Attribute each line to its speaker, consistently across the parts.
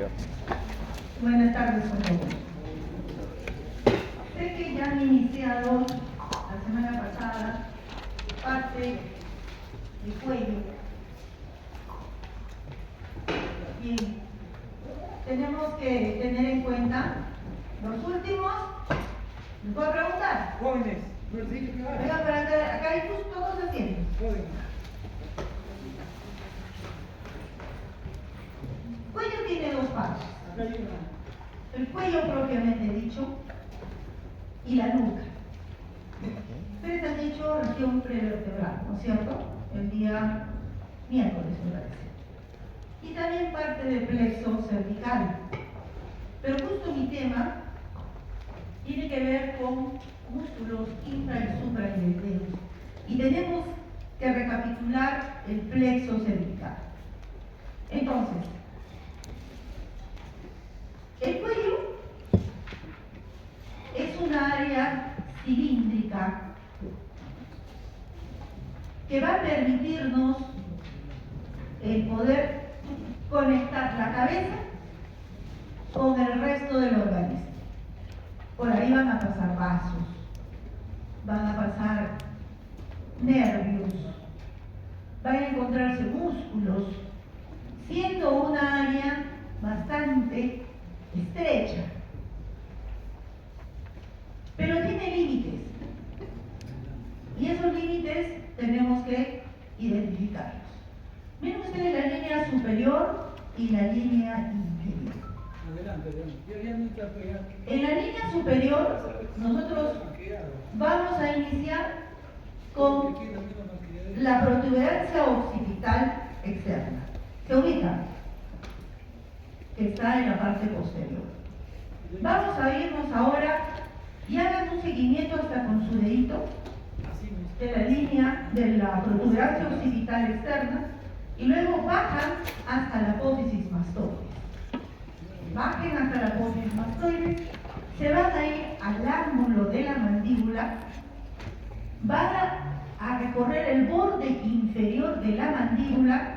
Speaker 1: Ya.
Speaker 2: Buenas tardes con todos. Sé que ya han iniciado la semana pasada parte del cuello. Bien, tenemos que tener en cuenta los últimos. ¿Les puedo preguntar?
Speaker 3: Jóvenes, no les dije que
Speaker 2: Venga, para acá hay justo todos asientos.
Speaker 3: Jóvenes.
Speaker 2: Cuello tiene dos partes.
Speaker 3: Acá hay una.
Speaker 2: El cuello propiamente dicho y la nuca. Ustedes han dicho región prevertebral, ¿no es cierto? El día miércoles, me parece. Y también parte del plexo cervical. Pero justo mi tema tiene que ver con músculos infra y suprailioideos. Y tenemos que recapitular el plexo cervical. Entonces, el cuello es una área cilíndrica que va a permitirnos el poder conectar la cabeza con el resto del organismo. Por ahí van a pasar vasos, van a pasar nervios, van a encontrarse músculos, siendo una área bastante estrecha, pero tiene límites, y esos límites tenemos que identificarlos. Miren ustedes la línea superior y la línea inferior.
Speaker 3: Adelante. Ya no está pegado.
Speaker 2: En la línea superior nosotros vamos a iniciar con la protuberancia occipital externa. Se ubica, que está en la parte posterior. Vamos a irnos ahora y hagan un seguimiento hasta con su dedito de la línea de la protuberancia occipital externa y luego bajan hasta la apófisis mastoides. Bajen hasta la apófisis mastoides, se van a ir al ángulo de la mandíbula, van a recorrer el borde inferior de la mandíbula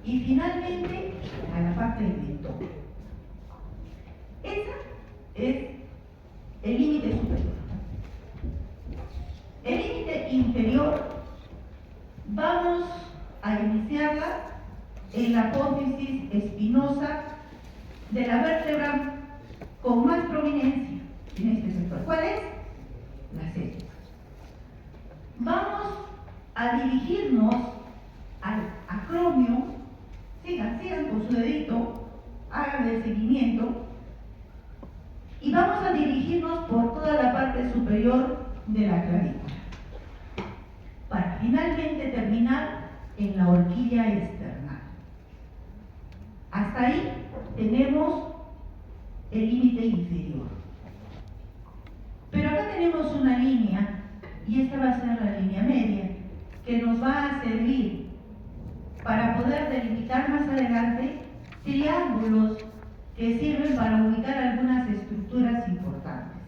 Speaker 2: y finalmente a la parte del mentón. Ese es el límite superior. El límite inferior vamos a iniciarla en la apófisis espinosa de la vértebra con más prominencia en este sector. ¿Cuál es? La séptima. Vamos a dirigirnos al acromio. Sigan con su dedito, hagan el seguimiento y vamos a dirigirnos por toda la parte superior de la clavícula para finalmente terminar en la horquilla externa. Hasta ahí tenemos el límite inferior. Pero acá tenemos una línea, y esta va a ser la línea media, que nos va a servir para poder delimitar más adelante triángulos que sirven para ubicar algunas estructuras importantes.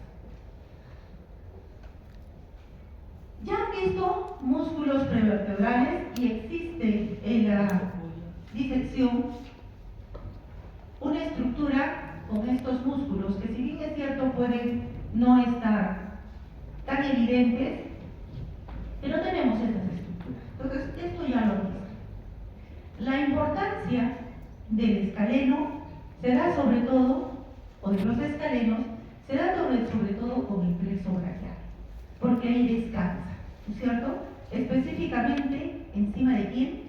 Speaker 2: Ya han visto músculos prevertebrales y existe en la disección una estructura con estos músculos que, si bien es cierto, pueden no estar tan evidentes, pero tenemos estas estructuras. Entonces, esto ya lo vimos. La importancia del escaleno se da sobre todo, o de los escalenos, se da sobre todo con el plexo braquial, porque ahí descansa, ¿no es cierto? Específicamente, ¿encima de quién?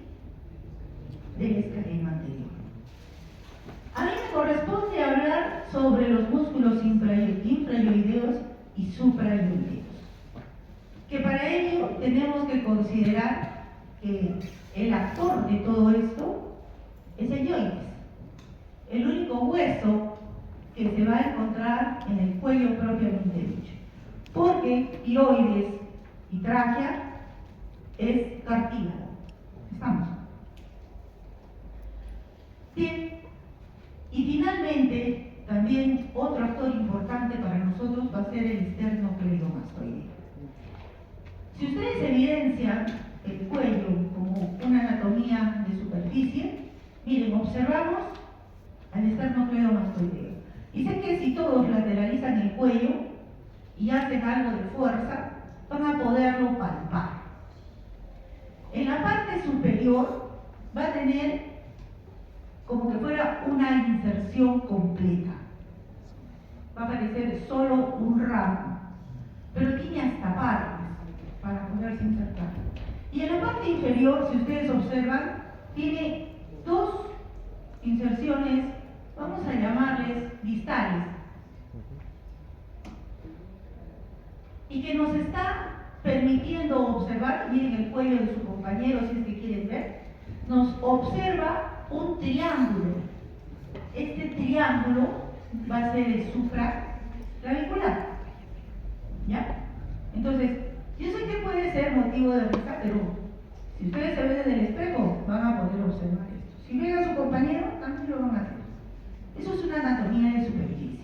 Speaker 2: Del escaleno anterior. A mí me corresponde hablar sobre los músculos infraioideos y supraioideos, que para ello tenemos que considerar que el actor de todo esto es el ioides, el único hueso que se va a encontrar en el cuello propiamente dicho, porque ioides y tráquea es cartílago. ¿Estamos? Bien, y finalmente también otro actor importante para nosotros va a ser el esternocleidomastoideo. Si ustedes evidencian el cuello como una anatomía de superficie, miren, observamos al esternocleidomastoideo. Y sé que si todos lateralizan el cuello y hacen algo de fuerza, van a poderlo palpar. En la parte superior va a tener como que fuera una inserción completa. Va a parecer solo un ramo, pero tiene hasta partes para poderse insertar. Y en la parte inferior, si ustedes observan, tiene dos inserciones, vamos a llamarles distales, y que nos está permitiendo observar, miren el cuello de su compañero si es que quieren ver, nos observa un triángulo. Este triángulo va a ser el supraclavicular, ¿ya? Entonces, yo sé que puede ser motivo de risa, pero si ustedes se ven en el espejo, van a poder observar esto. Si ven a su compañero, también lo van a hacer. Eso es una anatomía de superficie.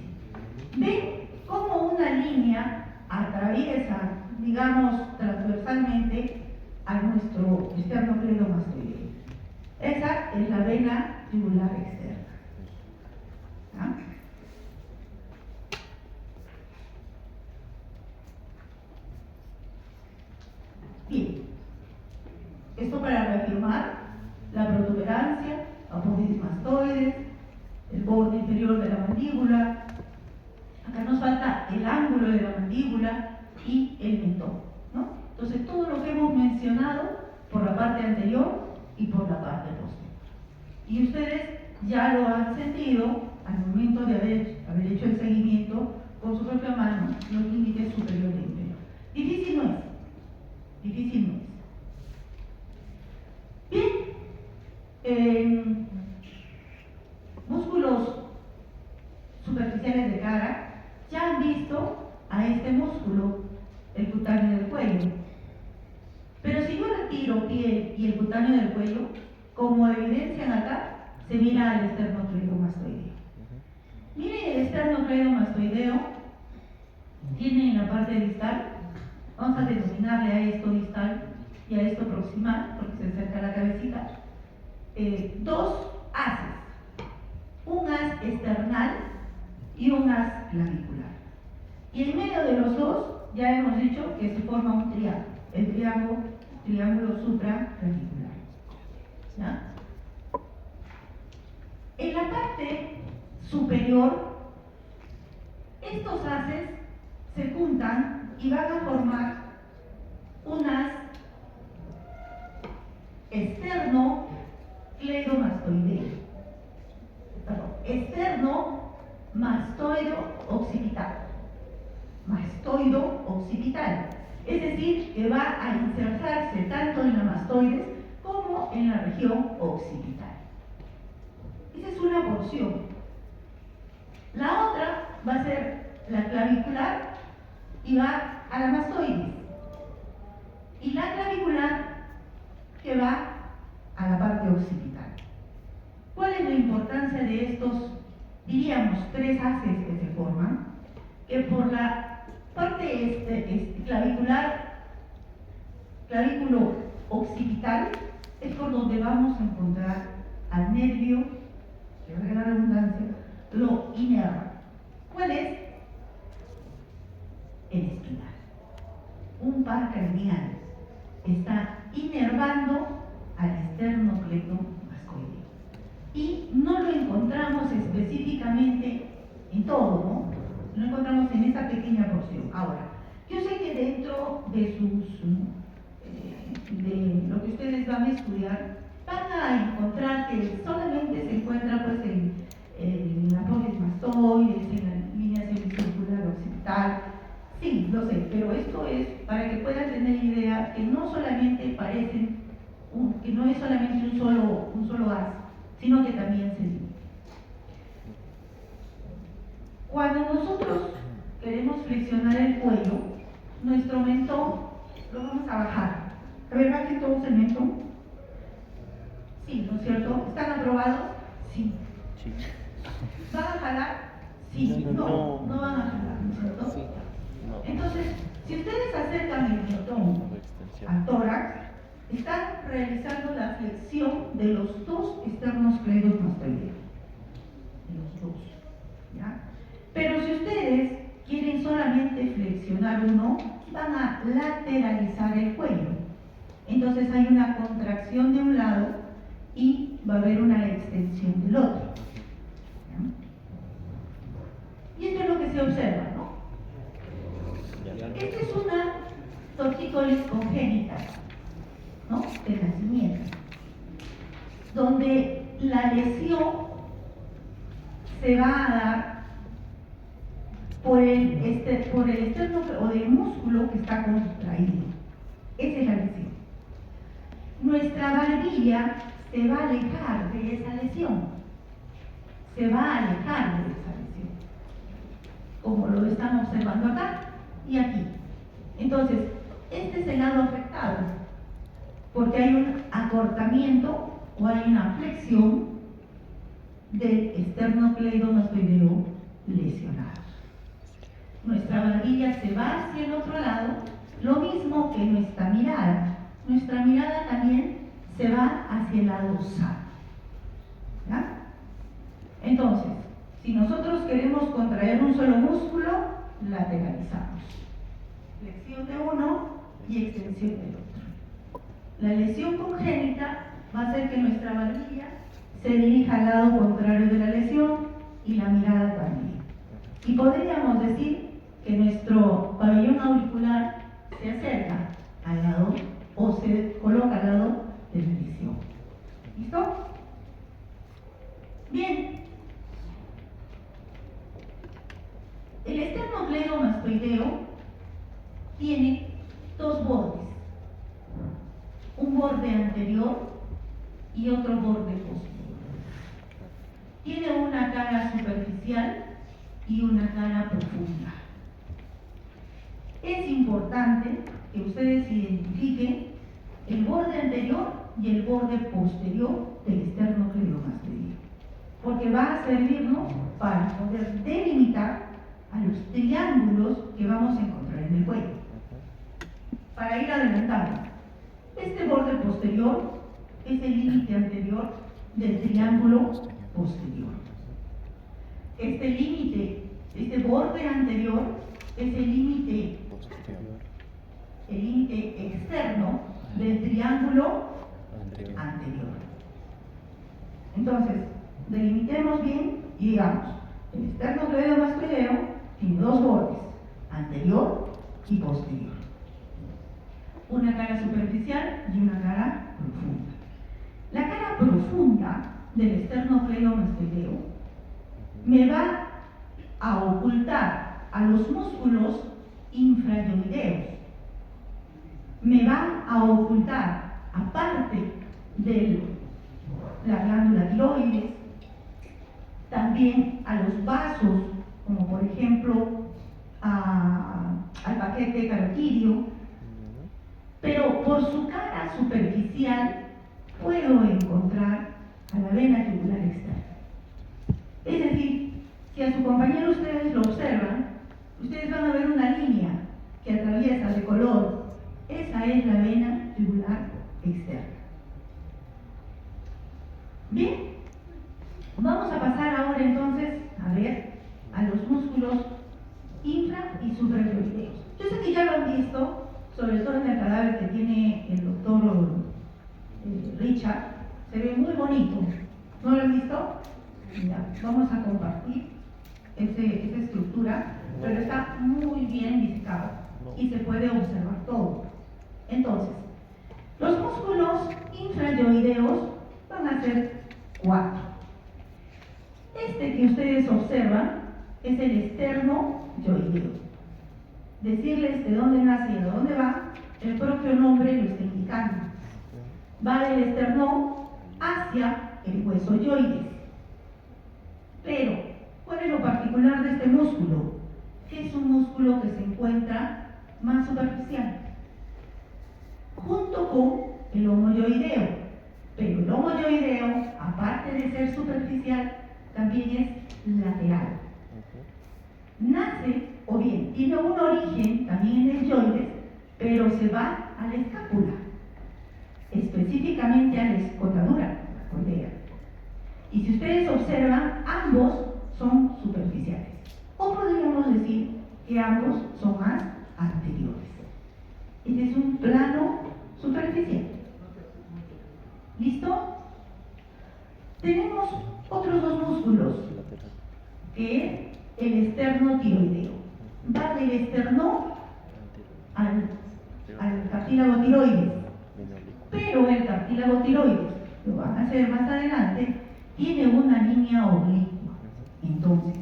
Speaker 2: ¿Ven cómo una línea atraviesa, digamos, transversalmente a nuestro esternocleidomastoideo? Esa es la vena tubular externa. ¿Ah? Bien, esto para reafirmar la protuberancia, apófisis mastoides, el borde inferior de la mandíbula. Acá nos falta el ángulo de la mandíbula y el mentón, ¿no? Entonces, todo lo que hemos mencionado por la parte anterior y por la parte posterior. Y ustedes ya lo han sentido al momento de haber hecho el seguimiento con su propia mano, los límites superior e inferior. Difícil no es. Difícil no es. Bien, músculos superficiales de cara, ya han visto a este músculo, el cutáneo del cuello. Pero si yo retiro piel y el cutáneo del cuello, como evidencian acá, se mira al esternocleidomastoideo. Miren el esternocleidomastoideo, tiene en la parte distal, vamos a denominarle a esto distal y a esto proximal, porque se acerca a la cabecita, dos haces, un haz external y un haz clavicular. Y en medio de los dos, ya hemos dicho que se forma un triángulo, el triángulo supraclavicular. ¿Ya? En la parte superior, estos haces se juntan y van a formar un haz externo-cleidomastoideo. Perdón, externo-mastoido-occipital. Mastoido-occipital. Es decir, que va a insertarse tanto en la mastoides como en la región occipital. Esa es una porción. La otra va a ser la clavicular y va a la mastoides. Y la clavicular que va a la parte occipital. ¿Cuál es la importancia de estos, diríamos, tres haces que se forman? Que por la parte clavículo occipital, es por donde vamos a encontrar al nervio, que valga la redundancia, lo inerva. ¿Cuál es? El espinal. Un par craneal está inervando al esternocleidomastoideo. Y no lo encontramos específicamente en todo, ¿no? Lo encontramos en esta pequeña porción. Ahora, yo sé que dentro de de lo que ustedes van a estudiar, van a encontrar que solamente se encuentra pues en la apófisis mastoides, en la línea semicircular occipital. Sí, lo sé, pero esto es para que puedan tener idea que no solamente parecen, que no es solamente un solo haz, sino que también se divide. Cuando nosotros queremos flexionar el cuello, nuestro mentón lo vamos a bajar. A ver, bajen todos el mentón. Sí, ¿no es cierto? ¿Están aprobados? Sí. ¿Van a jalar? Sí. No van a jalar, ¿no es cierto?
Speaker 1: Sí. No.
Speaker 2: Entonces, si ustedes acercan el mentón al tórax, están realizando la flexión de los dos esternocleidomastoideos. flexionar uno, van a lateralizar el cuello. Entonces hay una contracción de un lado y va a haber una extensión del otro. ¿Ya? Y esto es lo que se observa, ¿no? Esta es una tortícolis congénita, ¿no? De nacimiento, donde la lesión se va a dar por el externo o del músculo que está contraído. Esa es la lesión. Nuestra barbilla se va a alejar de esa lesión. Se va a alejar de esa lesión. Como lo están observando acá y aquí. Entonces, este es el lado afectado, porque hay un acortamiento o hay una flexión del esternocleidomastoideo lesionado. Nuestra barbilla se va hacia el otro lado, lo mismo que nuestra mirada. Nuestra mirada también se va hacia el lado sano. ¿Ya? Entonces, si nosotros queremos contraer un solo músculo, lateralizamos. Flexión de uno y extensión del otro. La lesión congénita va a hacer que nuestra barbilla se dirija al lado contrario de la lesión y la mirada también. Y podríamos decir que nuestro pabellón auricular se acerca al lado o se coloca al lado de la lesión. ¿Listo? Bien. El esternocleidomastoideo tiene dos bordes. Un borde anterior y otro borde posterior. Tiene una cara superficial y una cara profunda. Es importante que ustedes identifiquen el borde anterior y el borde posterior del esternocleidomastoideo, porque va a servirnos para poder delimitar a los triángulos que vamos a encontrar en el cuello. Para ir adelantando, este borde posterior es el límite anterior del triángulo posterior. Este borde anterior es el límite externo del triángulo anterior. Entonces, delimitemos bien y digamos, el esternocleidomastoideo tiene dos bordes, anterior y posterior. Una cara superficial y una cara profunda. La cara profunda del esternocleidomastoideo me va a ocultar a los músculos infrayoideos. Me va a ocultar, aparte de la glándula tiroides, también a los vasos, como por ejemplo al paquete carotídeo, pero por su cara superficial puedo encontrar a la vena yugular externa. Es decir, si a su compañero ustedes lo observan, ustedes van a ver una línea que atraviesa de color. Esa es la vena yugular externa. Bien, vamos a pasar ahora entonces a ver a los músculos infra y suprayoideos. Yo sé que ya lo han visto, sobre todo en el cadáver que tiene el doctor Richard. Se ve muy bonito. ¿No lo han visto? Ya, vamos a compartir esa estructura, pero está muy bien disecado y se puede observar todo. Entonces, los músculos infrayoideos van a ser 4. Este que ustedes observan es el esternoyoideo. Decirles de dónde nace y de dónde va, el propio nombre lo está indicando. Va del esternón hacia el hueso yoides. Pero, ¿cuál es lo particular de este músculo? Que es un músculo que se encuentra más superficial, junto con el homoyoideo. Pero el homoyoideo, aparte de ser superficial, también es lateral. Nace, o bien, tiene un origen también en el yoides, pero se va a la escápula, específicamente a la escotadura, la cordera. Y si ustedes observan, ambos son superficiales. O podríamos decir que ambos son más anteriores. Este es un plano superficial. ¿Listo? Tenemos otros dos músculos, que es el esternotiroideo. Va del esterno al cartílago tiroides. Pero el cartílago tiroides, lo van a hacer más adelante, tiene una línea oblicua. Entonces,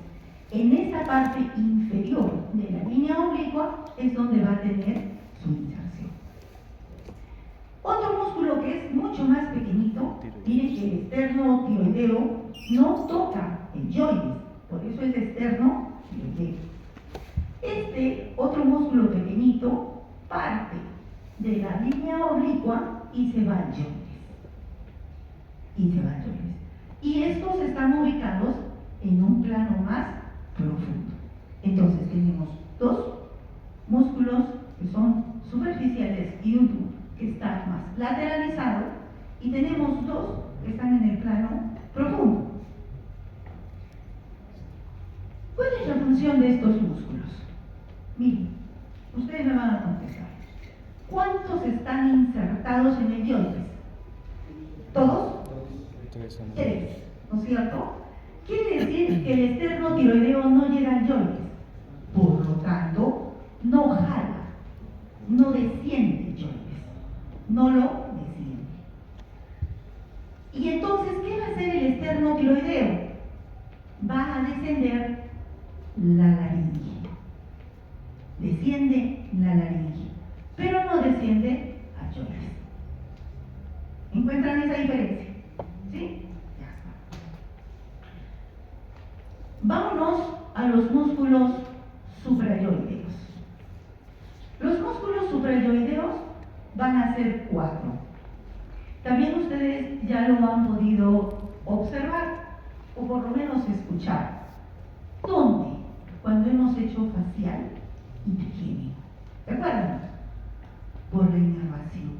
Speaker 2: en esa parte inferior de la línea oblicua es donde va a tener su inserción. Otro músculo que es mucho más pequeñito, miren que el esternotiroideo no toca el yoides, por eso es esternotiroideo. Este otro músculo pequeñito parte de la línea oblicua y se va al yoides. Y estos están ubicados en un plano más profundo. Entonces tenemos dos músculos que son superficiales y uno que está más lateralizado, y tenemos dos que están en el plano profundo. ¿Cuál es la función de estos músculos? Miren, ustedes me van a contestar. ¿Cuántos están insertados en el yoides? ¿Todos? Tres, ¿no es cierto? Quiere decir que el esternotiroideo no llega al yoides. Por lo tanto, no jala, no desciende el yoides. No lo desciende. Y entonces, ¿qué va a hacer el esternotiroideo? Va a descender la laringe. Desciende la laringe, pero no desciende a yoides. ¿Encuentran esa diferencia? ¿Sí? Ya está. Vámonos a los músculos suprayoideos. Los músculos suprayoideos van a ser 4. También ustedes ya lo han podido observar, o por lo menos escuchar. ¿Dónde? Cuando hemos hecho facial y trigémino. ¿Se acuerdan? Por la inervación.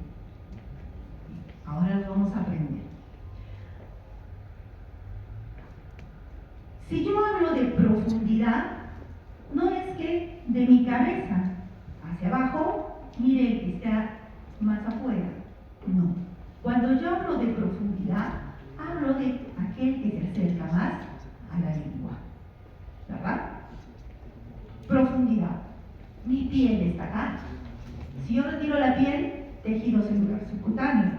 Speaker 2: Ahora lo vamos a aprender. Si yo hablo de profundidad, no es que de mi cabeza hacia abajo, mire el que está más afuera. No. Cuando yo hablo de profundidad, hablo de aquel que se acerca más a la lengua. ¿Verdad? Profundidad. Mi piel está acá. Si yo retiro la piel, tejido celular subcutáneo.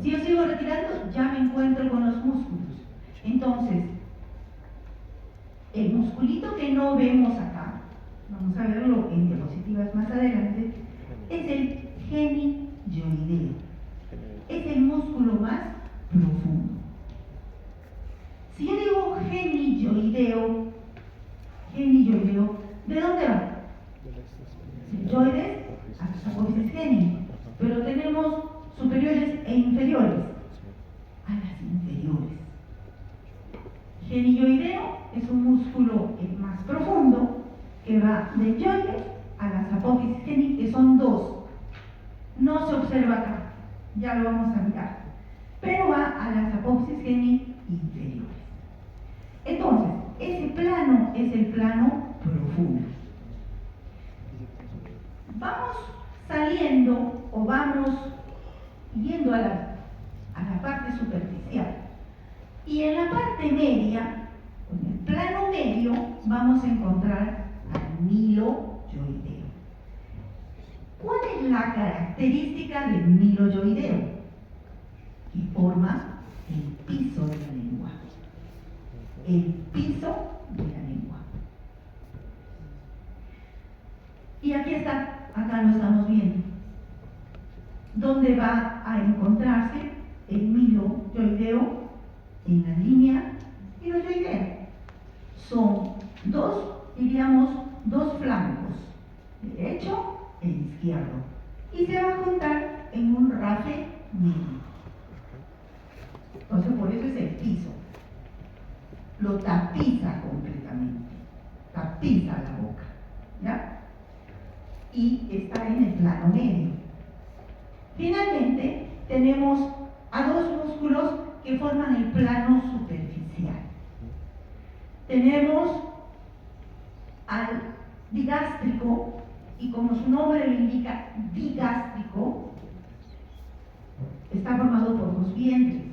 Speaker 2: Si yo sigo retirando, ya me encuentro con los músculos. Entonces, el musculito que no vemos acá, vamos a verlo en diapositivas más adelante, es el geniyoideo. Es el músculo más profundo. Si yo digo geniyoideo, ¿de dónde va? Del yoides hasta apófisis geni. Pero tenemos superiores e inferiores. A las inferiores. Geniyoideo es un músculo más profundo que va del yoides a las apófisis geni, que son 2. No se observa acá, ya lo vamos a mirar, pero va a las apófisis geni inferiores. Entonces, ese plano es el plano profundo. Vamos saliendo o vamos yendo a la parte superficial. Y en la parte media, en el plano medio, vamos a encontrar al miloyoideo. ¿Cuál es la característica del miloyoideo? Que forma el piso de la lengua. El piso de la lengua. Y aquí está, acá lo estamos viendo. ¿Dónde va a encontrarse el miloyoideo? En la línea miloyoidea. Son dos flancos, derecho e izquierdo, y se va a juntar en un rafe medio. Entonces, por eso es el piso. Lo tapiza completamente, tapiza la boca, ¿ya? Y está en el plano medio. Finalmente, tenemos a dos músculos que forman el plano superficial. Tenemos al digástrico y como su nombre lo indica, digástrico, está formado por dos vientres.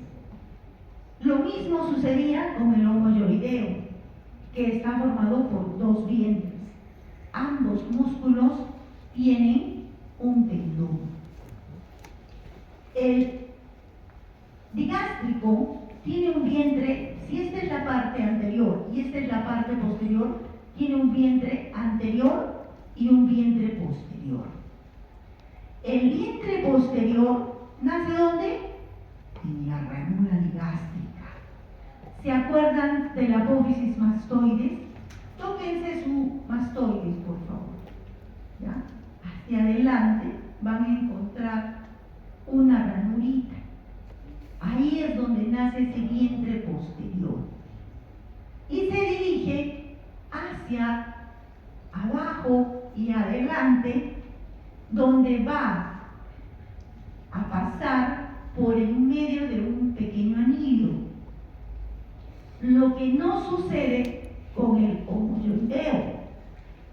Speaker 2: Lo mismo sucedía con el homoyoideo, que está formado por dos vientres. Ambos músculos tienen un tendón. El digástrico tiene un vientre, si esta es la parte anterior y esta es la parte posterior, tiene un vientre anterior y un vientre posterior. El vientre posterior nace ¿dónde? En la ranura digástrica. ¿Se acuerdan de la apófisis mastoides? Tóquense su mastoides, por favor. ¿Ya? Hacia adelante van a encontrar una ranurita. Ahí es donde nace ese vientre posterior. Y se dirige hacia abajo y adelante, donde va a pasar por el medio de un pequeño anillo. Lo que no sucede con el homoyoideo.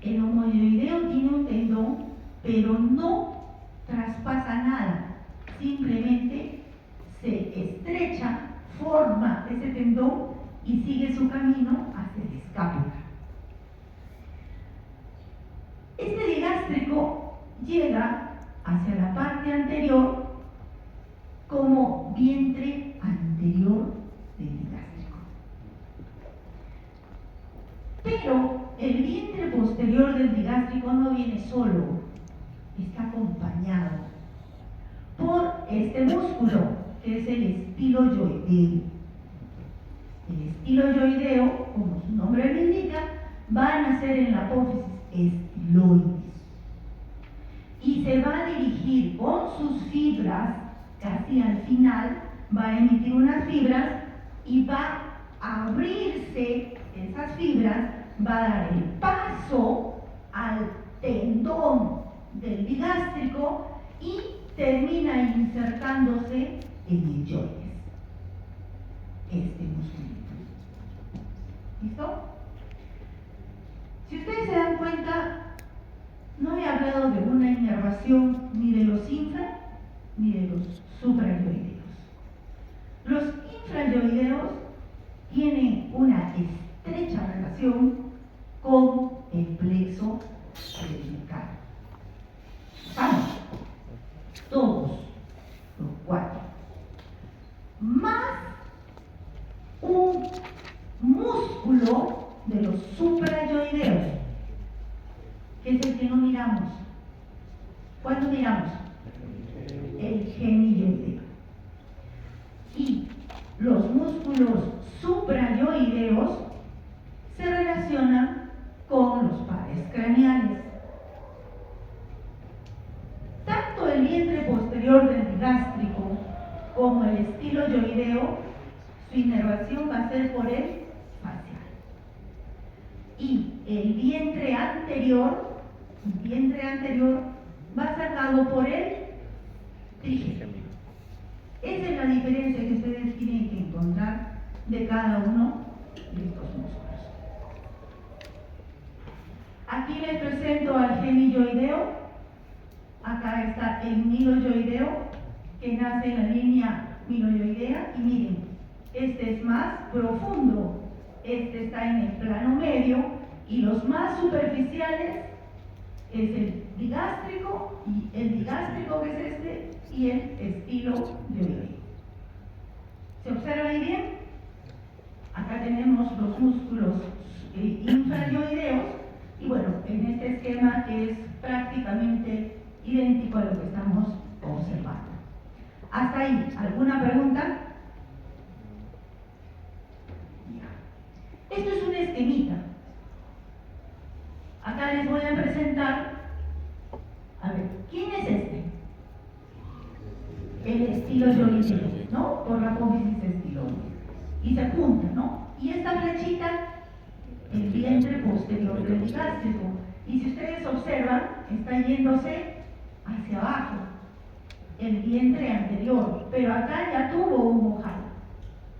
Speaker 2: El homoyoideo tiene un tendón, pero no traspasa nada. Simplemente se estrecha, forma ese tendón y sigue su camino hacia la escápula. Este digástrico llega hacia la parte anterior como vientre anterior del digástrico. Pero el vientre posterior del digástrico no viene solo, está acompañado por este músculo, que es el estiloyoideo. El estiloyoideo, como su nombre lo indica, va a nacer en la apófisis estiloides y se va a dirigir con sus fibras, casi al final, va a emitir unas fibras y va a abrirse esas fibras, va a dar el paso al tendón del digástrico y termina insertándose en el yoides, este musculito. ¿Listo? Si ustedes se dan cuenta, no he hablado de una inervación ni de los infra ni de los suprayoideos. Los infrayoideos tienen una estrecha relación con el plexo cervical. Vamos, todos los cuatro. Más un músculo de los suprayoideos, que es el que no miramos. ¿Cuál no miramos? El geniyoideo. Y los músculos suprayoideos se relacionan con los pares craneales. Tanto el vientre posterior del digástrico como el estiloyoideo, su inervación va a ser por el facial. Y el vientre anterior va a ser dado por el trígedo. Esa es la diferencia que ustedes tienen que encontrar de cada uno de estos músculos. Aquí les presento al geniyoideo. Acá está el miloyoideo, que nace en la línea miloyoidea. Y miren, este es más profundo, este está en el plano medio, y los más superficiales es el digástrico, y el digástrico que es este, y el estiloyoideo. ¿Se observa ahí bien? Acá tenemos los músculos infrayoideos, y bueno, en este esquema es prácticamente idéntico a lo que estamos observando. ¿Hasta ahí? ¿Alguna pregunta? Esto es un esquemita. Acá les voy a presentar, a ver, ¿quién es este? El estiloyoideo, ¿no? Por la apófisis estiloide. Y se junta, ¿no? Y esta flechita, el vientre posterior del digástrico. Y si ustedes observan, está yéndose hacia abajo, el vientre anterior, pero acá ya tuvo un ojal.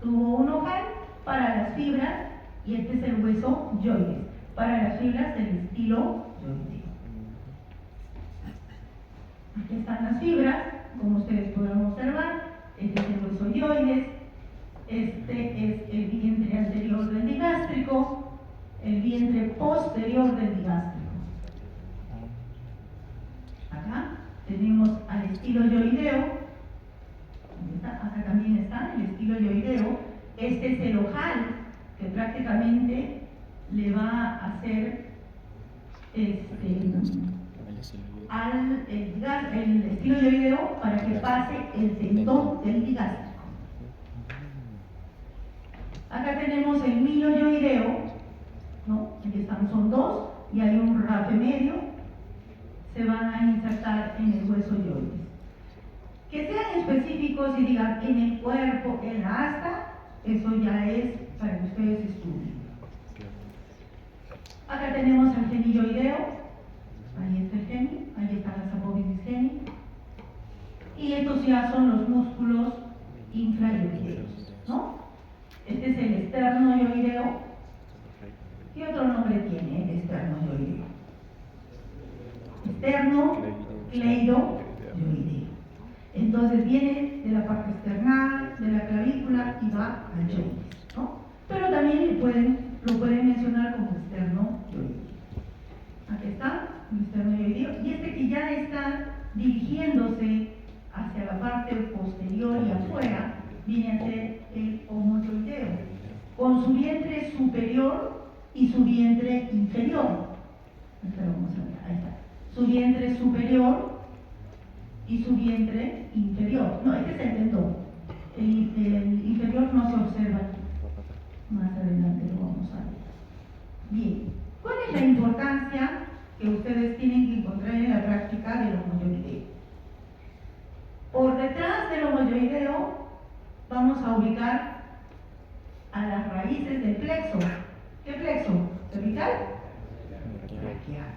Speaker 2: Tuvo un ojal para las fibras, y este es el hueso yoides, para las fibras del estiloyoideo. Aquí están las fibras, como ustedes podrán observar. Este es el hueso hyoides, este es el vientre anterior del digástrico, el vientre posterior del digástrico. Acá tenemos al estilo hyoideo. Acá también está el estilo hyoideo. Este es el ojal, que prácticamente le va a hacer el estilo hyoideo para que pase el tendón del digástrico. Acá tenemos el miloyoideo, ¿no? Aquí están, son dos, y hay un rafe medio. Se van a insertar en el hueso hyoides. Que sean específicos y digan en el cuerpo, en la asta, eso ya es para que ustedes estudien. Acá tenemos el geniyoideo, ahí está el geni, ahí están las apófisis geni, y estos ya son los músculos infrayoideos, ¿no? Este es el esternoyoideo. ¿Qué otro nombre tiene el esternoyoideo? Esternocleidoyoideo. Entonces viene de la parte esternal, de la clavícula y va al yoides, ¿no? Pero también lo pueden mencionar como esternoyoideo. Aquí está, el esternoyoideo. Y este que ya está dirigiéndose hacia la parte posterior y afuera, viene a ser el homoyoideo, con su vientre superior y su vientre inferior. Vamos a ver, ahí está. Su vientre superior y su vientre inferior. No, este es el tendón. El inferior no se observa aquí. Más adelante lo vamos a ver. Bien, ¿cuál es la importancia que ustedes tienen que encontrar en la práctica del homoyoideo? Por detrás del homoyoideo vamos a ubicar a las raíces del plexo. ¿Qué plexo? ¿Cervical? Braquial.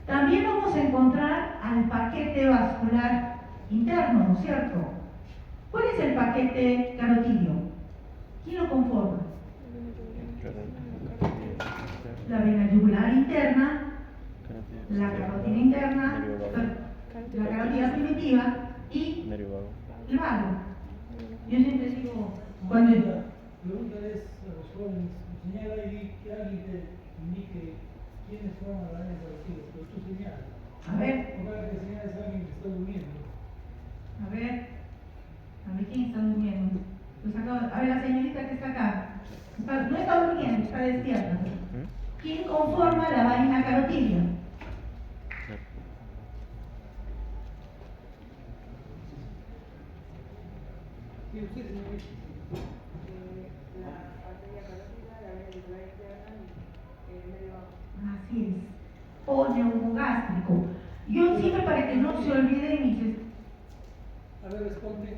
Speaker 2: También vamos a encontrar al paquete vascular interno, ¿no es cierto? ¿Cuál es el paquete carotidio? ¿Quién lo conforma? La vena yugular interna, la carótida interna, la carótida primitiva y el vago. Yo siempre digo, cuando
Speaker 3: La pregunta es a los jóvenes, señala ahí que alguien te indique quiénes forman la vena carotídea, pero tú señalas.
Speaker 2: A ver.
Speaker 3: O para que señales a alguien que está durmiendo.
Speaker 2: A ver quién está durmiendo. Pues acá, a ver, la señorita que está acá. No está durmiendo, está despierta. ¿Quién conforma la vaina carotidia?
Speaker 3: ¿Y usted, señorita?
Speaker 1: La arteria carótida, la vena yugular interna y el medio bajo.
Speaker 2: Así es. O neumogástrico. Yo siempre, para que no se olviden mis...
Speaker 3: A ver, responde.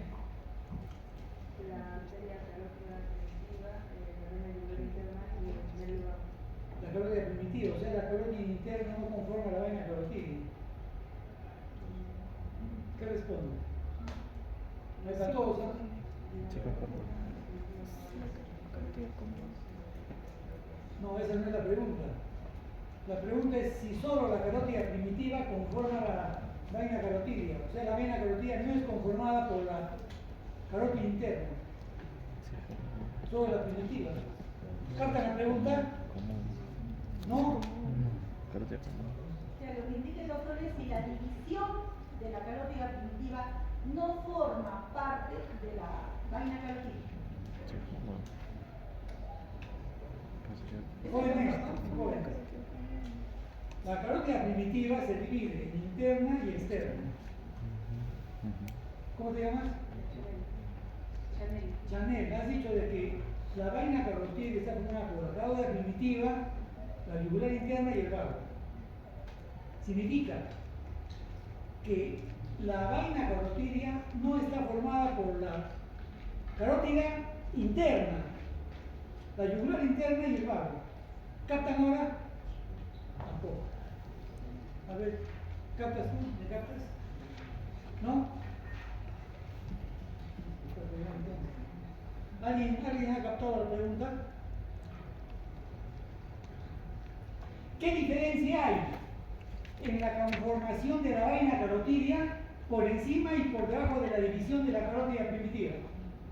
Speaker 1: La arteria carótida primitiva, la vena yugular interna y el medio bajo.
Speaker 3: La carótida primitiva, o sea, la carótida interna no conforma la vena carotídea. ¿Qué responde? ¿No es a todos? No, esa no es la pregunta. La pregunta es si solo la carótida primitiva conforma la vaina carotídea. O sea, la vena carotídea no es conformada por la carótida interna. Solo la primitiva. ¿Captan la pregunta? ¿No?
Speaker 2: O sea, lo que indica el doctor es si la división de la carótida primitiva no forma parte de la vaina carotídea.
Speaker 3: Jóvenes. La carótida primitiva se divide en interna y externa. ¿Cómo te llamas? Chanel, has dicho de que la vaina carotídea está formada por la carótida primitiva, la yugular interna y el vago. Significa que la vaina carotídea no está formada por la carótida interna, la yugular interna y el vago. ¿Captan ahora? Tampoco. A ver, ¿captas tú? ¿Me captas? ¿No? ¿Alguien ha captado la pregunta? ¿Qué diferencia hay en la conformación de la vaina carotídea por encima y por debajo de la división de la carótida primitiva.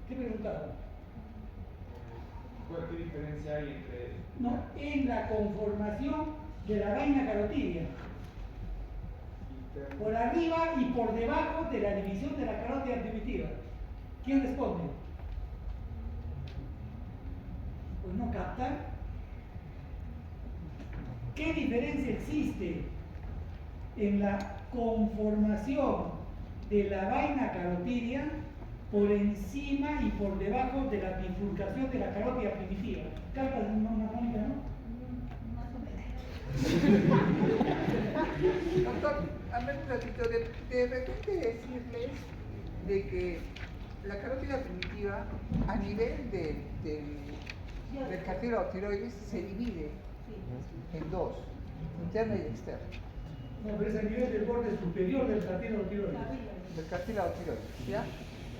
Speaker 3: ¿Qué preguntaba?
Speaker 4: ¿Qué diferencia hay entre...?
Speaker 3: No, en la conformación de la vaina carotidia. Por arriba y por debajo de la división de la carótida primitiva. ¿Quién responde? Pues no captan. ¿Qué diferencia existe en la conformación de la vaina carotidia por encima y por debajo de la bifurcación de la carótida primitiva? ¿Captas una manita, no?
Speaker 2: Más o menos.
Speaker 5: Doctor, a ver un ratito, de repente decirles de que la carótida primitiva a nivel del cartílago tiroides se divide en dos, interna y externa.
Speaker 3: No, pero es a nivel del borde superior del cartílago tiroides.
Speaker 5: Del cartílago tiroides, ¿ya?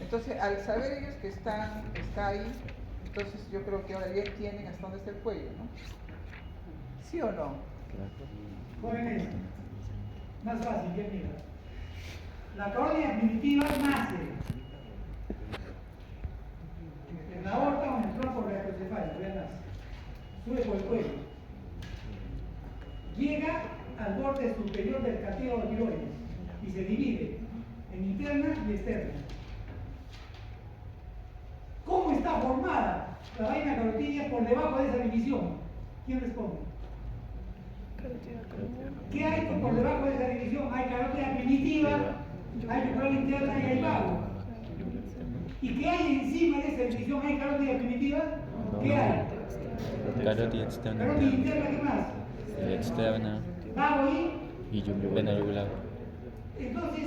Speaker 5: Entonces, al saber ellos que está ahí, entonces yo creo que ahora ya entienden hasta dónde está el cuello, ¿no? ¿Sí o no?
Speaker 3: Jóvenes, más fácil, ya mira. La carótida primitiva nace en la aorta o en el tronco reactocefálico, ya nace. Sube por el cuello. Llega al borde superior del cartílago tiroides y se divide en interna y externa. ¿Cómo está formada la vaina carotidia por debajo de esa división? ¿Quién responde? ¿Qué hay por debajo de esa división? Hay carótida primitiva, hay carótida interna y hay vago. ¿Y qué hay encima de esa división? ¿Hay carótida primitiva? ¿Qué hay?
Speaker 6: Carótida externa.
Speaker 3: Carótida interna, ¿qué más?
Speaker 6: Externa
Speaker 3: Vago
Speaker 6: y vena yugular.
Speaker 3: Entonces,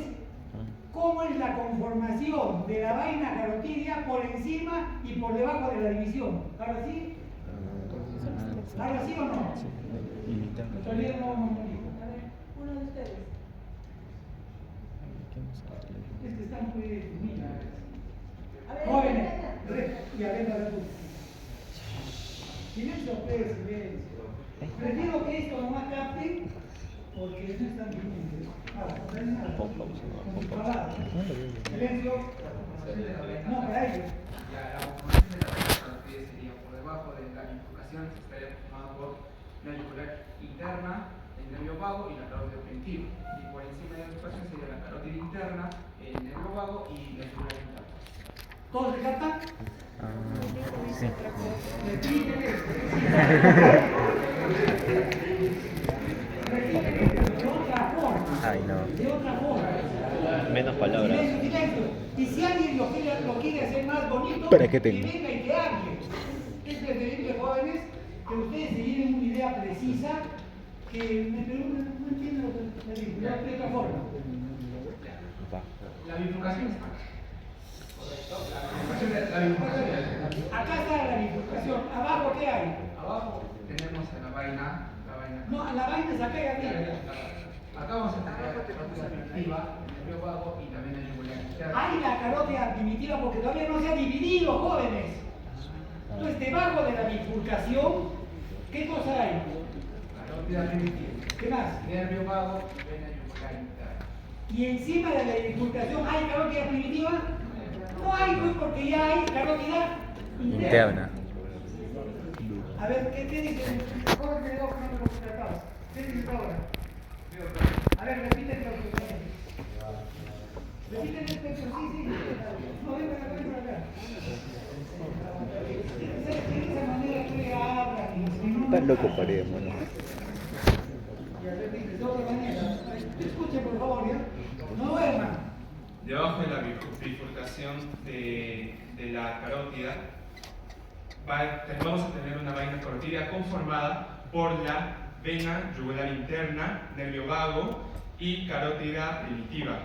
Speaker 3: ¿cómo es la conformación de la vaina carotidia por encima y por debajo de la división? ¿Ahora sí? ¿Ahora sí o no? Todavía no dijo.
Speaker 1: A ver, uno de ustedes.
Speaker 3: Es que están muy...
Speaker 1: A ver,
Speaker 3: Jóvenes, y arena de luz. Silencio, pues, silencio. Prefiero que esto no más capte, porque no están bien. Ahora, silencio. No, para ellos.
Speaker 4: Ya la conformación de la vaina carotidia sería por debajo de la bifurcación, estaría formada por la yugular interna, el nervio vago y la carótida primitiva. Y por encima de la bifurcación sería la carótida interna, el nervio vago y la yugular interna.
Speaker 3: ¿Todos se captan?
Speaker 6: Sí.
Speaker 3: Repítele. De otra forma.
Speaker 6: Ay, no.
Speaker 3: De otra forma.
Speaker 6: Menos palabras.
Speaker 3: Silencio, silencio. Y si alguien lo quiere hacer más bonito,
Speaker 6: ¿Para qué
Speaker 3: que
Speaker 6: tengo?
Speaker 3: venga y que hable. Es preferible, jóvenes, que ustedes se lleven una idea precisa, que me preguntan, no entiendo lo que me digo, de otra forma.
Speaker 4: La bifurcación está acá. Correcto. La bifurcación es
Speaker 3: Acá está la bifurcación. ¿Abajo qué hay?
Speaker 4: abajo tenemos a la vaina.
Speaker 3: No, la vaina es acá y arriba.
Speaker 4: Acá vamos a tener la carótida primitiva, el nervio vago y la vena yugular interna.
Speaker 3: Hay la carótida primitiva porque todavía no se ha dividido, jóvenes. Entonces, debajo de la bifurcación, ¿qué cosa hay?
Speaker 4: Carótida primitiva,
Speaker 3: ¿Qué más?
Speaker 4: nervio vago y vena yugular interna.
Speaker 3: Y encima de la bifurcación, ¿hay carótida primitiva? No hay, pues, porque ya hay carótida interna.
Speaker 6: Interna.
Speaker 3: A ver, ¿qué dicen? Jóvenes de ojo, no me lo trataba. ¿Qué dicen ahora? A ver, repiten lo que dicen. Repiten esto, sí. No, vengan acá, vengan acá. De esa manera tú le hablas y si no...
Speaker 6: Está loco pareo, mano.
Speaker 3: Y a ver, dices, de otra manera. Escuchen, por favor, ¿ya? No duerman.
Speaker 7: Debajo de la bifurcación de la carótida vamos a tener una vaina carotidia conformada por la vena yugular interna, nervio vago y carótida primitiva,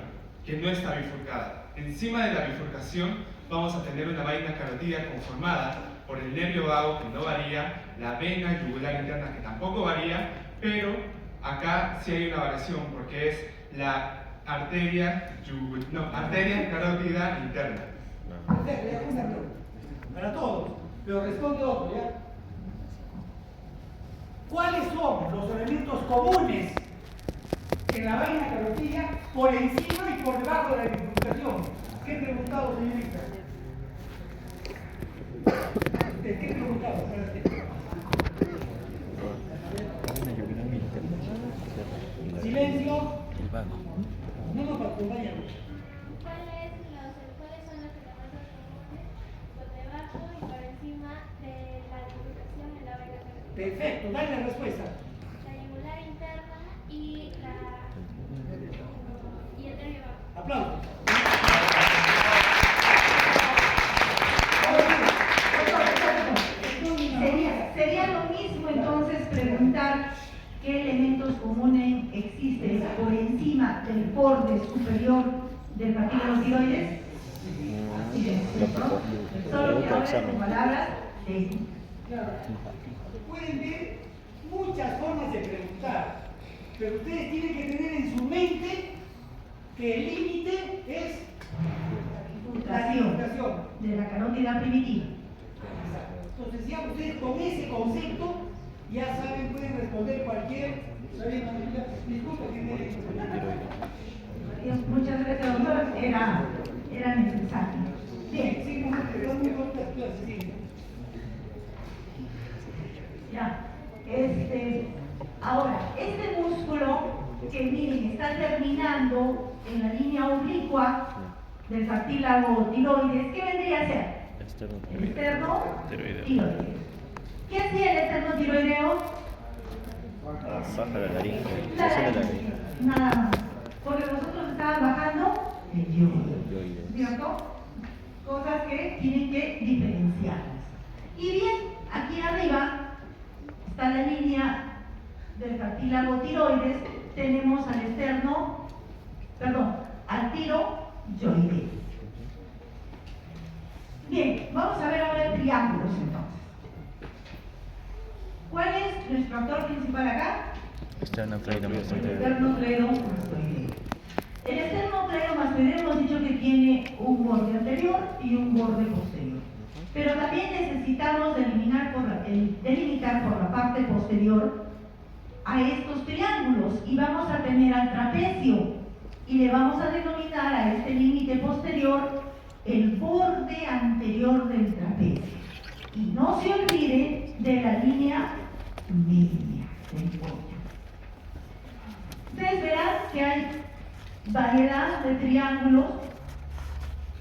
Speaker 7: que no está bifurcada. Encima de la bifurcación vamos a tener una vaina carotidia conformada por el nervio vago, que no varía, la vena yugular interna, que tampoco varía, pero acá sí hay una variación, porque es la arteria carótida interna.
Speaker 3: Perfecto, ya cuéntalo. Para todos. Pero responde otro, ¿ya? ¿Cuáles son los elementos comunes en la vaina carotidia por encima y por debajo de la bifurcación. ¿Qué he preguntado, señorita? ¿Qué he preguntado? Espérate. Silencio.
Speaker 6: El vago.
Speaker 3: No nos acompañan.
Speaker 8: ¿Cuáles son los elementos comunes por debajo y por encima de la bifurcación en la vaina carotidia?
Speaker 3: Perfecto, dale la respuesta.
Speaker 8: La yugular interna y el nervio vago.
Speaker 3: Aplausos.
Speaker 2: Sería lo mismo entonces preguntar qué elementos comunes existen por encima del borde superior del cartílago tiroides. Solo que ahora con palabras técnicas.
Speaker 3: Claro. Pueden ver muchas formas de preguntar, pero ustedes tienen que tener en su mente que el límite es la bifurcación
Speaker 2: de la carótida primitiva.
Speaker 3: Entonces ya ustedes con ese concepto ya saben, pueden responder cualquier. Disculpa que
Speaker 2: Muchas gracias, doctor. Era necesario. Bien.
Speaker 3: Sí, son muy cortas clases, sí.
Speaker 2: Ya. Ahora, este músculo que miren está terminando en la línea oblicua del cartílago tiroides, ¿qué vendría a ser? El externo tiroideo. ¿Qué hacía el externo tiroideo?
Speaker 6: Baja la laringe.
Speaker 2: La
Speaker 6: Eso de la
Speaker 2: laringe.
Speaker 6: laringe.
Speaker 2: Nada más. Porque nosotros estábamos bajando el yoides. ¿Cierto? Cosas que tienen que diferenciarlas. Y bien, aquí arriba está la línea del cartílago tiroides. Tenemos al tiroyoideo. Bien, vamos a ver ahora triángulos entonces. ¿Cuál es nuestro actor principal acá?
Speaker 6: Esternocleidomastoideo.
Speaker 2: Esternocleidomastoideo. El esternocleidomastoideo hemos dicho que tiene un borde anterior y un borde posterior. Pero también necesitamos delimitar por la parte posterior a estos triángulos y vamos a tener al trapecio y le vamos a denominar a este límite posterior el borde anterior del trapecio. Y no se olvide de la línea media del pollo. Ustedes verán que hay variedad de triángulos.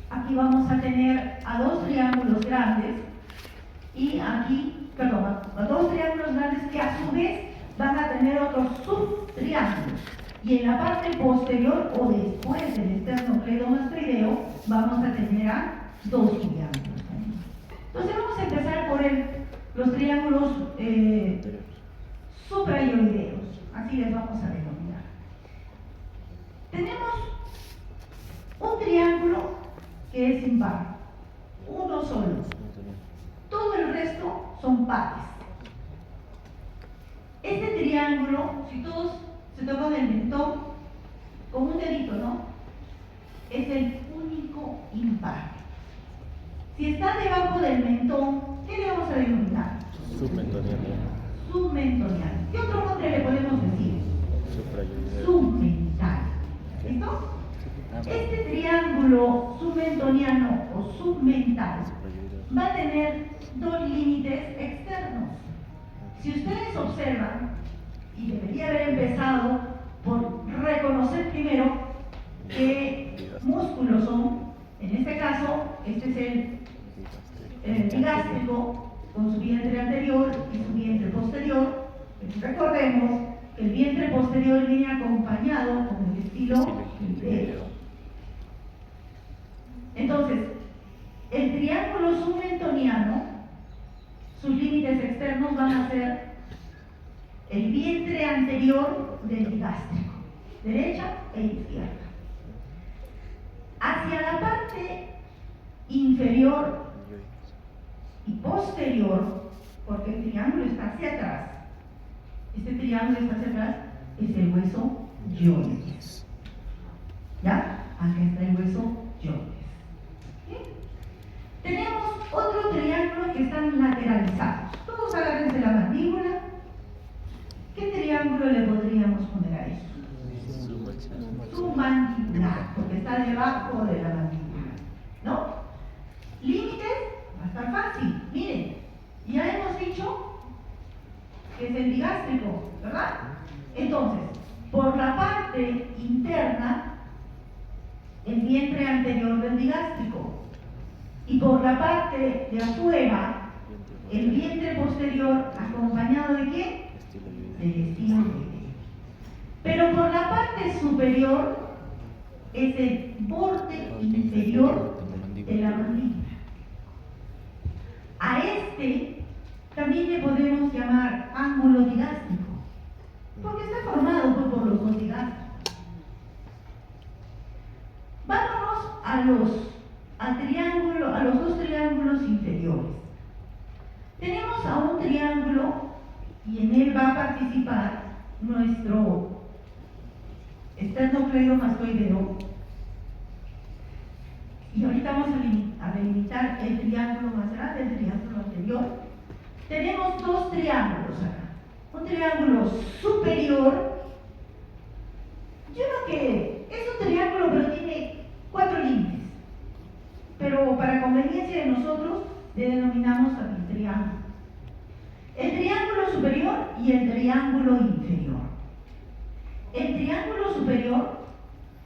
Speaker 2: Aquí vamos a tener a dos triángulos grandes y aquí, a dos triángulos grandes que a su vez van a tener otros subtriángulos. Y en la parte posterior o después del esternocleidomastoideo vamos a tener a dos triángulos. Entonces vamos a empezar por los triángulos suprayoideos, así les vamos a denominar. Tenemos un triángulo que es impar, uno solo. Todo el resto son pares. Este triángulo, si todos se tocan el mentón con un dedito, ¿no? Es el único impar. Si está debajo del mentón, ¿qué le vamos a denominar? Submentoniano. ¿Qué otro nombre le podemos decir? Submental. ¿Listo? Este triángulo submentoniano o submental va a tener dos límites externos. Si ustedes observan, y debería haber empezado por reconocer primero qué músculos son, en este caso, este es el digástrico con su vientre anterior y su vientre posterior. Recordemos que el vientre posterior viene acompañado con el estilo derecho. Entonces, el triángulo submentoniano, sus límites externos van a ser el vientre anterior del digástrico, derecha e izquierda. Hacia la parte inferior y posterior, porque el triángulo está hacia atrás, este triángulo está hacia atrás, es el hueso yoides. ¿Ya? Acá está el hueso yoides. Tenemos otro triángulo que están lateralizados. Todos agárrense la mandíbula. ¿Qué triángulo le podríamos poner a esto? está debajo de la mandíbula, ¿no? Límites, va a estar fácil. Miren, ya hemos dicho que es el digástrico, ¿verdad? Entonces, por la parte interna, el vientre anterior del digástrico, y por la parte de afuera, el vientre posterior, acompañado de ¿qué? Del estilo de. Pero por la parte superior es el borde inferior de la mandíbula. A este también le podemos llamar ángulo digástrico, porque está formado pues, por los dos digástricos. Vámonos a los dos triángulos inferiores. Tenemos a un triángulo y en él va a participar nuestro esternocleidomastoideo. Y ahorita vamos a delimitar el triángulo más grande, el triángulo anterior. Tenemos dos triángulos acá. Un triángulo superior. Yo creo que es un triángulo, pero tiene 4 límites. Pero para conveniencia de nosotros, le denominamos también triángulo. El triángulo superior y el triángulo inferior. El triángulo superior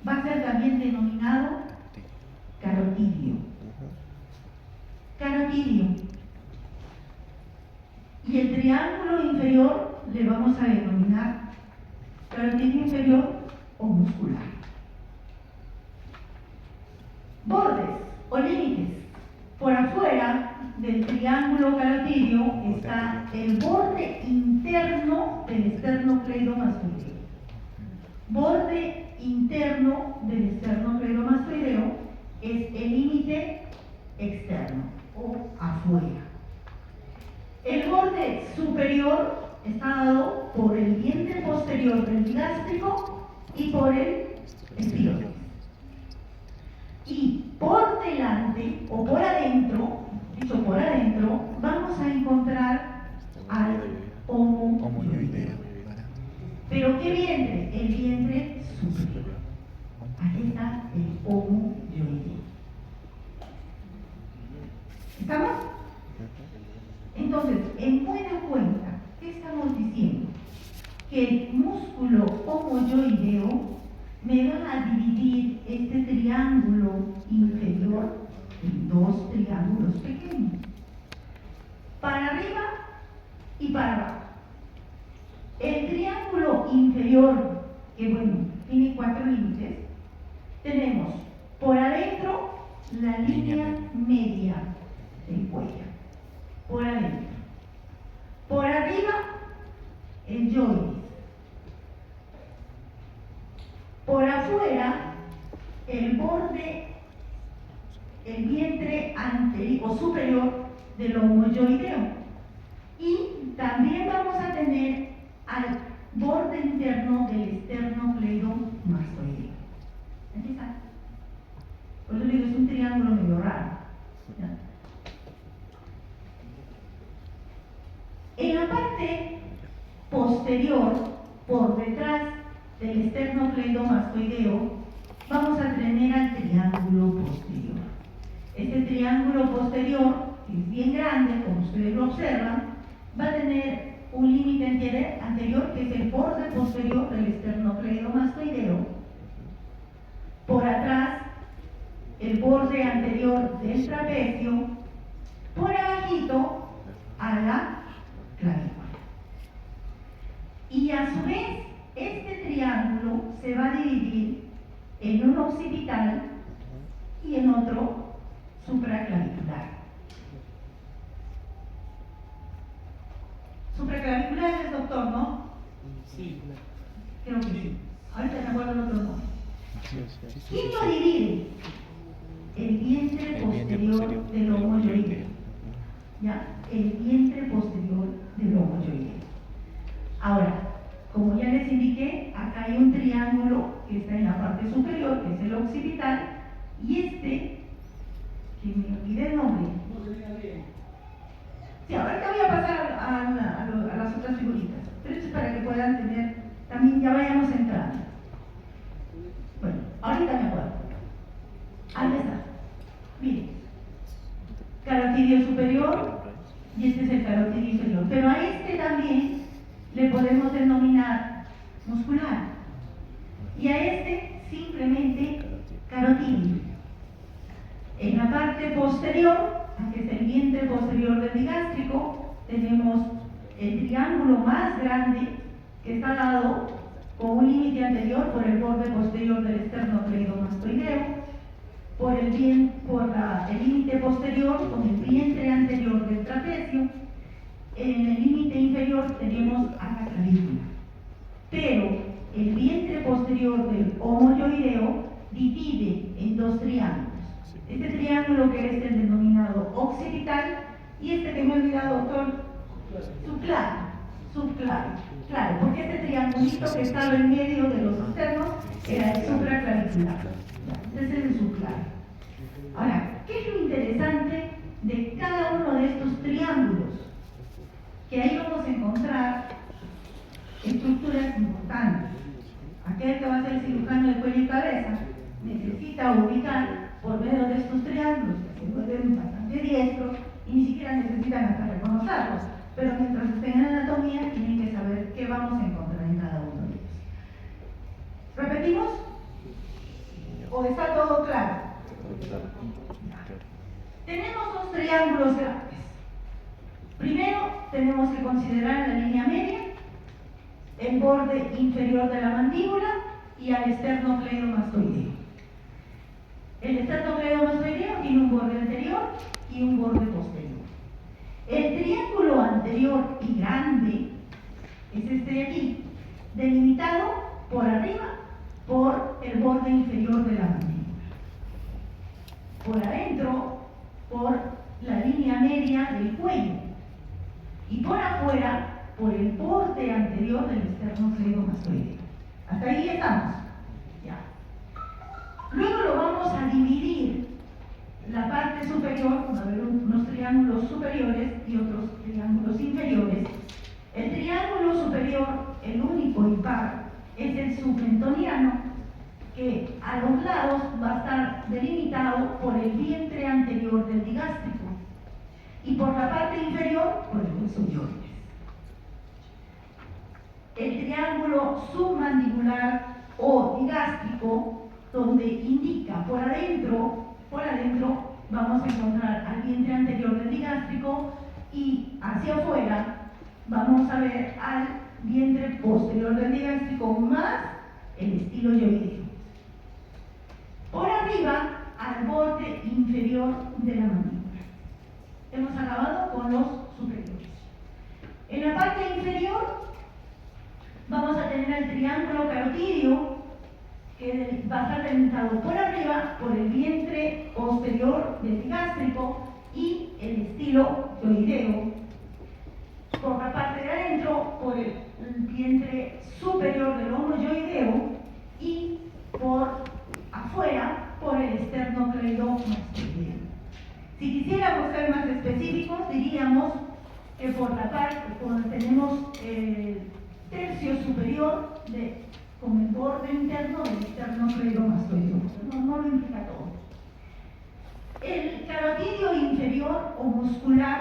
Speaker 2: va a ser también denominado carotidio. Carotidio. Y el triángulo inferior le vamos a denominar carotidio inferior o muscular. Bordes o límites. Por afuera del triángulo carotidio está el borde interno del esternocleidomastoideo. Borde interno del esternocleidomastoideo es el límite externo o afuera. El borde superior está dado por el vientre posterior del digástrico y por el epílogo. Y por delante o por adentro, vamos a encontrar al homoyoideo. ¿Pero qué vientre? El vientre superior. Aquí está el homoyoideo. ¿Estamos? Entonces, en buena cuenta, ¿qué estamos diciendo? Que el músculo homoyoideo me va a dividir este triángulo inferior en dos triángulos pequeños, para arriba y para abajo. El triángulo inferior, que bueno, tiene 4 límites, tenemos por adentro la línea media del cuello, por adentro. Por arriba, el yoides. Por afuera, el borde, el vientre anterior o superior del homoyoideo. Y también vamos a tener al borde interno del esternocleidomastoideo. ¿Aquí está? Por eso digo, es un triángulo medio raro. ¿Ya? En la parte posterior, por detrás del esternocleidomastoideo, vamos a tener al triángulo posterior. Este triángulo posterior, que es bien grande, como ustedes lo observan, va a tener un límite anterior, que es el borde posterior del esternocleidomastoideo. Por atrás, el borde anterior del trapecio. Por abajito, a la clavícula. Y a su vez, este triángulo se va a dividir en uno occipital y en otro supraclavicular. Supraclavicular es doctor, ¿no?
Speaker 3: Sí.
Speaker 2: Creo que sí. Ahorita me acuerdo el otro nombre. ¿Quién lo divide? El vientre posterior del homoyoideo. ¿Ya? El vientre posterior del homoyoideo. Ahora, como ya les indiqué, acá hay un triángulo que está en la parte superior, que es el occipital, y este, que me olvidé el nombre.
Speaker 3: No se diga bien.
Speaker 2: Sí, ahorita voy a pasar a las otras figuritas, pero esto es para que puedan tener, también ya vayamos entrando. Bueno, ahorita me acuerdo. Ese es el carotidio inferior. Pero a este también le podemos denominar muscular. Y a este simplemente carotidio. En la parte posterior, que es el vientre posterior del digástrico, tenemos el triángulo más grande que está dado con un límite anterior por el borde posterior del esternocleidomastoideo, por el límite posterior con el vientre anterior del trapecio. En el límite inferior tenemos a la clavícula. Pero el vientre posterior del homoyoideo divide en dos triángulos. Este triángulo que es el denominado occipital y este que me he olvidado, doctor, subclavo. Claro, porque este triangulito que estaba en medio de los externos era el supraclavicular. Ese es el subclavo. Ahora, ¿qué es lo interesante de cada uno de estos triángulos? Que ahí vamos a encontrar estructuras importantes. Aquel que va a ser cirujano de cuello y cabeza necesita ubicar por medio de estos triángulos, que se vuelven bastante diestros y ni siquiera necesitan hasta reconocerlos, pero mientras estén en anatomía tienen que saber qué vamos a encontrar en cada uno de ellos. ¿Repetimos? ¿O está todo claro? Tenemos dos triángulos grandes. Primero tenemos que considerar la línea media, el borde inferior de la mandíbula y al esternocleidomastoideo. El esternocleidomastoideo tiene un borde anterior y un borde posterior. El triángulo anterior y grande es este de aquí, delimitado por arriba por el borde inferior de la mandíbula. Por adentro, por la línea media del cuello. Y por afuera, por el borde anterior del esternocleidomastoideo. Hasta ahí estamos. Ya. Luego lo vamos a dividir. La parte superior, va a haber unos triángulos superiores y otros triángulos inferiores. El triángulo superior, el único y par, es el submentoniano, que a los lados va a estar delimitado por el vientre anterior del digástrico y por la parte inferior por el hueso ioides. El triángulo submandibular o digástrico, donde indica por adentro vamos a encontrar al vientre anterior del digástrico y hacia afuera vamos a ver al vientre posterior del digástrico más el estilo ioideo. Por arriba al borde inferior de la mandíbula. Hemos acabado con los superiores. En la parte inferior vamos a tener el triángulo carotidio, que va a estar delimitado por arriba por el vientre posterior del digástrico y el estilo ioideo. Por la parte de adentro, por el vientre superior del homoyoideo y por afuera, por el esternocleidomastoideo. Si quisiéramos ser más específicos, diríamos que por la parte, cuando tenemos el tercio superior con el borde interno del esternocleidomastoideo. No lo implica todo. El carotidio inferior o muscular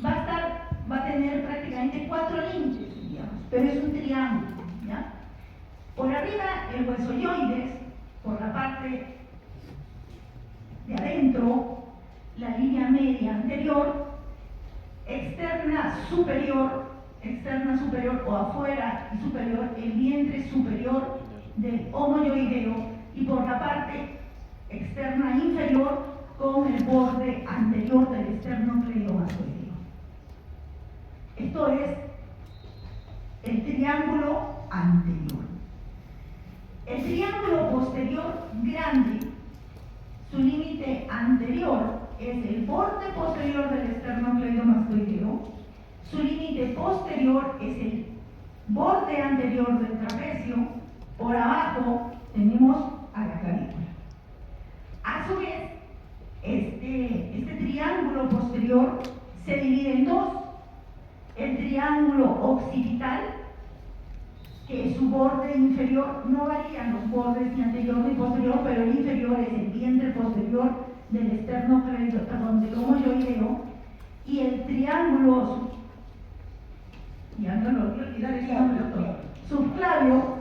Speaker 2: va a tener prácticamente 4 límites, digamos, pero es un triángulo, ¿ya? Por arriba el hueso ioides, por la parte de adentro, la línea media anterior, externa superior o afuera y superior, el vientre superior del homoyoideo y por la parte externa inferior con el borde anterior del esternocleidomastoideo. Esto es el triángulo anterior. El triángulo posterior grande, su límite anterior es el borde posterior del esternocleidomastoideo. Su límite posterior es el borde anterior del trapecio. Por abajo tenemos a la clavícula. A su vez, este triángulo posterior se divide en dos. El triángulo occipital, que su borde inferior, no varían los bordes ni anterior ni posterior, pero el inferior es el vientre posterior del esternocleidomastoideo, del homoyoideo, y el triángulo ya no lo quiero olvidar ese nombre, doctor. Subclavio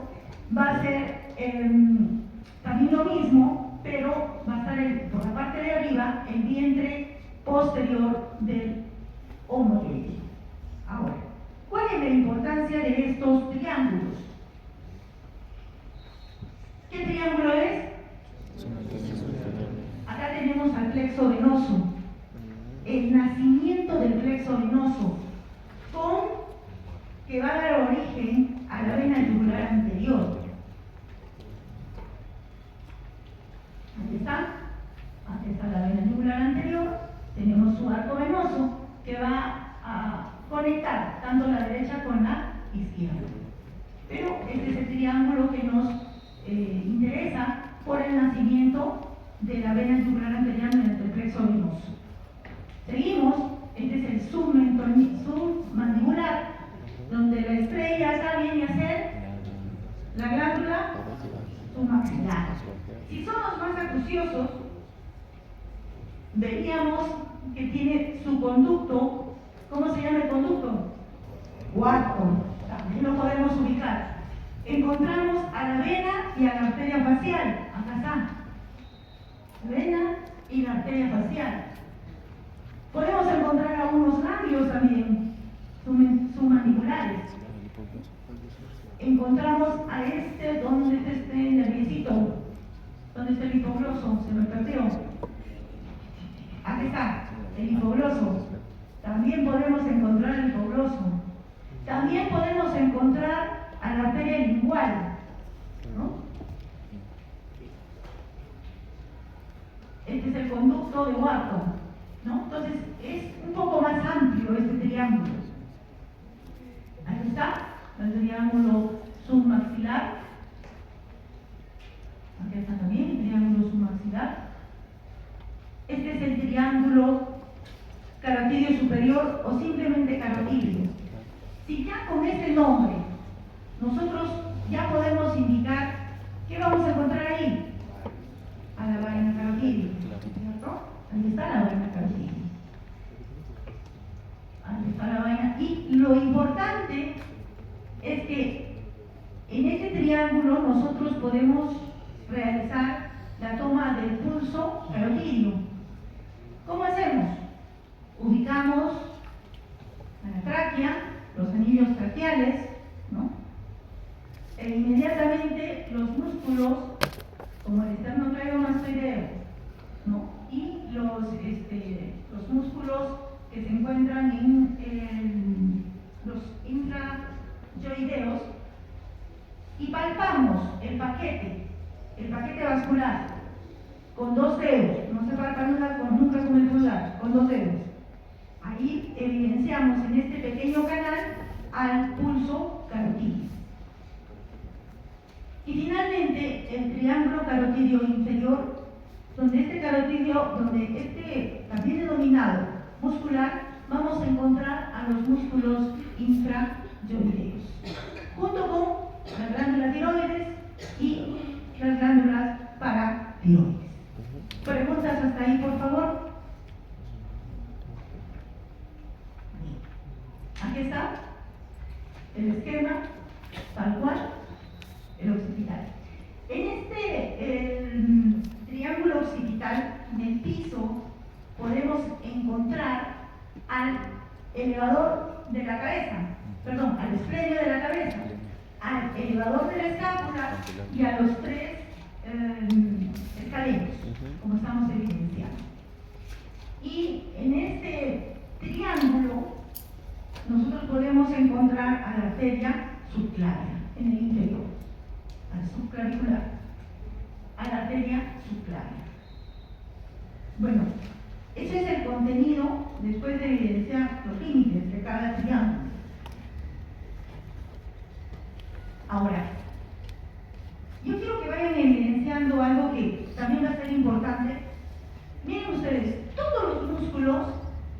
Speaker 2: va a ser también lo mismo, pero va a estar por la parte de arriba el vientre posterior del homoterio. Ahora, ¿cuál es la importancia de estos triángulos? ¿Qué triángulo es? Acá tenemos al plexo venoso, el nacimiento del plexo venoso, que va a dar origen a la vena yugular anterior. Aquí está la vena yugular anterior, tenemos su arco venoso que va a conectar tanto la derecha con la izquierda. Pero este es el triángulo que nos interesa por el nacimiento de la vena yugular anterior mediante el plexo venoso. Seguimos, este es el submandibular, donde la estrella acá viene a ser la glándula submaxilar. Si somos más acuciosos, veríamos que tiene su conducto. ¿Cómo se llama el conducto? Cuarto. También lo podemos ubicar. Encontramos a la vena y a la arteria facial. Acá está. La vena y la arteria facial. Podemos encontrar algunos ganglios también, submandibulares. Encontramos a donde está este nerviecito, donde está el hipogloso, se me perdió. Aquí está, el hipogloso. También podemos encontrar el hipogloso. También podemos encontrar a la arteria lingual, ¿no? Este es el conducto de Wharton, ¿no? Entonces es un poco más amplio este triángulo. Ahí está, el triángulo submaxilar. Aquí está también el triángulo submaxilar. Este es el triángulo carotidio superior o simplemente carotidio. Si ya con este nombre nosotros ya podemos indicar qué vamos a encontrar ahí, a la vaina carotidio, ¿cierto? Ahí está la vaina carotidio. Ahí está la vaina. Y lo importante es que en este triángulo nosotros podemos realizar la toma del pulso carotidio. ¿Cómo hacemos? Ubicamos la tráquea, los anillos traqueales, ¿no? E inmediatamente los músculos, como el esternocleidomastoideo, ¿no? Y los músculos que se encuentran en los infrayoideos, y palpamos el paquete vascular con 2 dedos, no se palpa nunca con el pulgar, con 2 dedos. Ahí evidenciamos en este pequeño canal al pulso carotidio. Y finalmente el triángulo carotidio inferior, donde este también denominado muscular, vamos a encontrar a los músculos infrayoideos, junto con las glándulas tiroides y las glándulas paratiroides. ¿Preguntas hasta ahí, por favor? Aquí está el esquema, tal cual, el occipital. En el triángulo occipital, en el piso, podemos encontrar al elevador de la cabeza, perdón, al esplenio de la cabeza, al elevador de la escápula y a los 3 escalenos, como estamos evidenciando. Y en este triángulo nosotros podemos encontrar a la arteria subclavia en el interior, al subclavicular, a la arteria subclavia. Bueno, ese es el contenido después de evidenciar los límites de cada triángulo. Ahora, yo quiero que vayan evidenciando algo que también va a ser importante. Miren ustedes, todos los músculos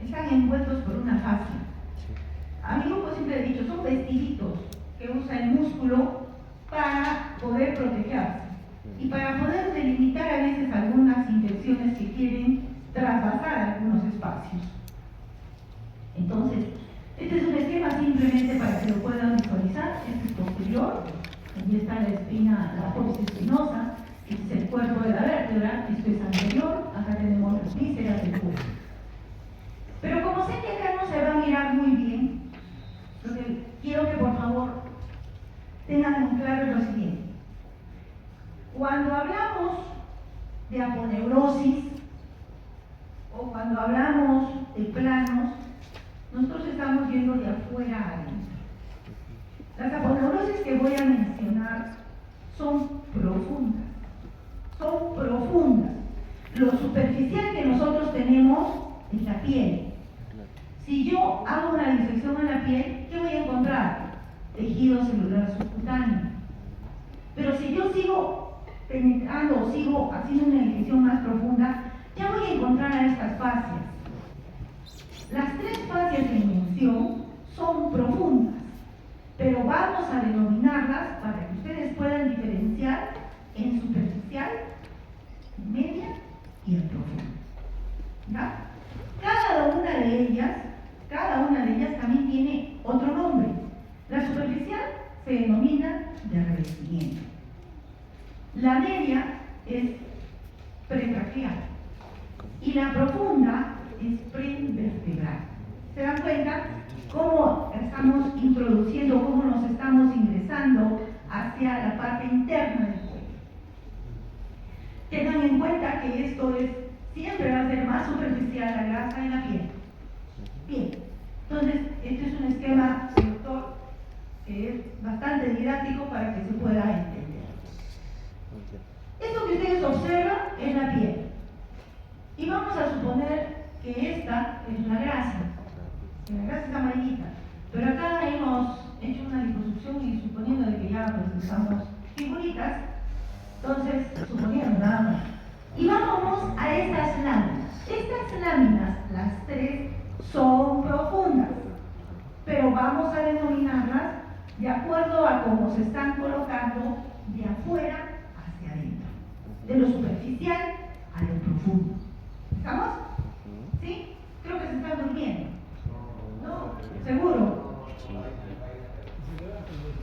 Speaker 2: están envueltos por una fascia. A mi grupo siempre he dicho, son vestiditos que usa el músculo para poder protegerse y para poder delimitar a veces algunas infecciones que quieren traspasar algunos espacios. Entonces, este es un esquema simplemente para que lo puedan visualizar. Este es posterior, aquí está la espina, la apófisis espinosa, este es el cuerpo de la vértebra, esto es anterior, acá tenemos las vísceras del cuerpo. Pero como sé que acá no se va a mirar muy bien, lo que quiero que por favor tengan en claro lo siguiente. Cuando hablamos de aponeurosis o cuando hablamos de planos, nosotros estamos yendo de afuera a adentro. Las aponeurosis que voy a mencionar son profundas. Son profundas. Lo superficial que nosotros tenemos es la piel. Si yo hago una disección en la piel, ¿qué voy a encontrar? Tejido celular subcutáneo. Pero si yo sigo penetrando o sigo haciendo una disección más profunda, ya voy a encontrar a estas fascias. Las tres fascias de mención son profundas, pero vamos a denominarlas para que ustedes puedan diferenciar en superficial, en media y en profunda. ¿Ya? Cada una de ellas también tiene otro nombre. La superficial se denomina de revestimiento. La media es pretraqueal y la profunda es prevertebral. ¿Se dan cuenta cómo estamos introduciendo, cómo nos estamos ingresando hacia la parte interna del cuello? Tengan en cuenta que esto siempre va a ser más superficial la grasa de la piel. Bien, entonces este es un esquema, doctor, que es bastante didáctico para que se pueda entender. Esto que ustedes observan es la piel. Y vamos a suponer que esta es la grasa. La grasa es amarillita. Pero acá hemos hecho una liposucción y suponiendo de que ya pues usamos figuritas, entonces suponiendo nada más. Y vamos a estas láminas. Estas láminas, las tres, son profundas, pero vamos a denominarlas de acuerdo a cómo se están colocando de afuera hacia adentro, de lo superficial a lo profundo. ¿Estamos? ¿Sí? Creo que se están durmiendo. ¿No? ¿Seguro?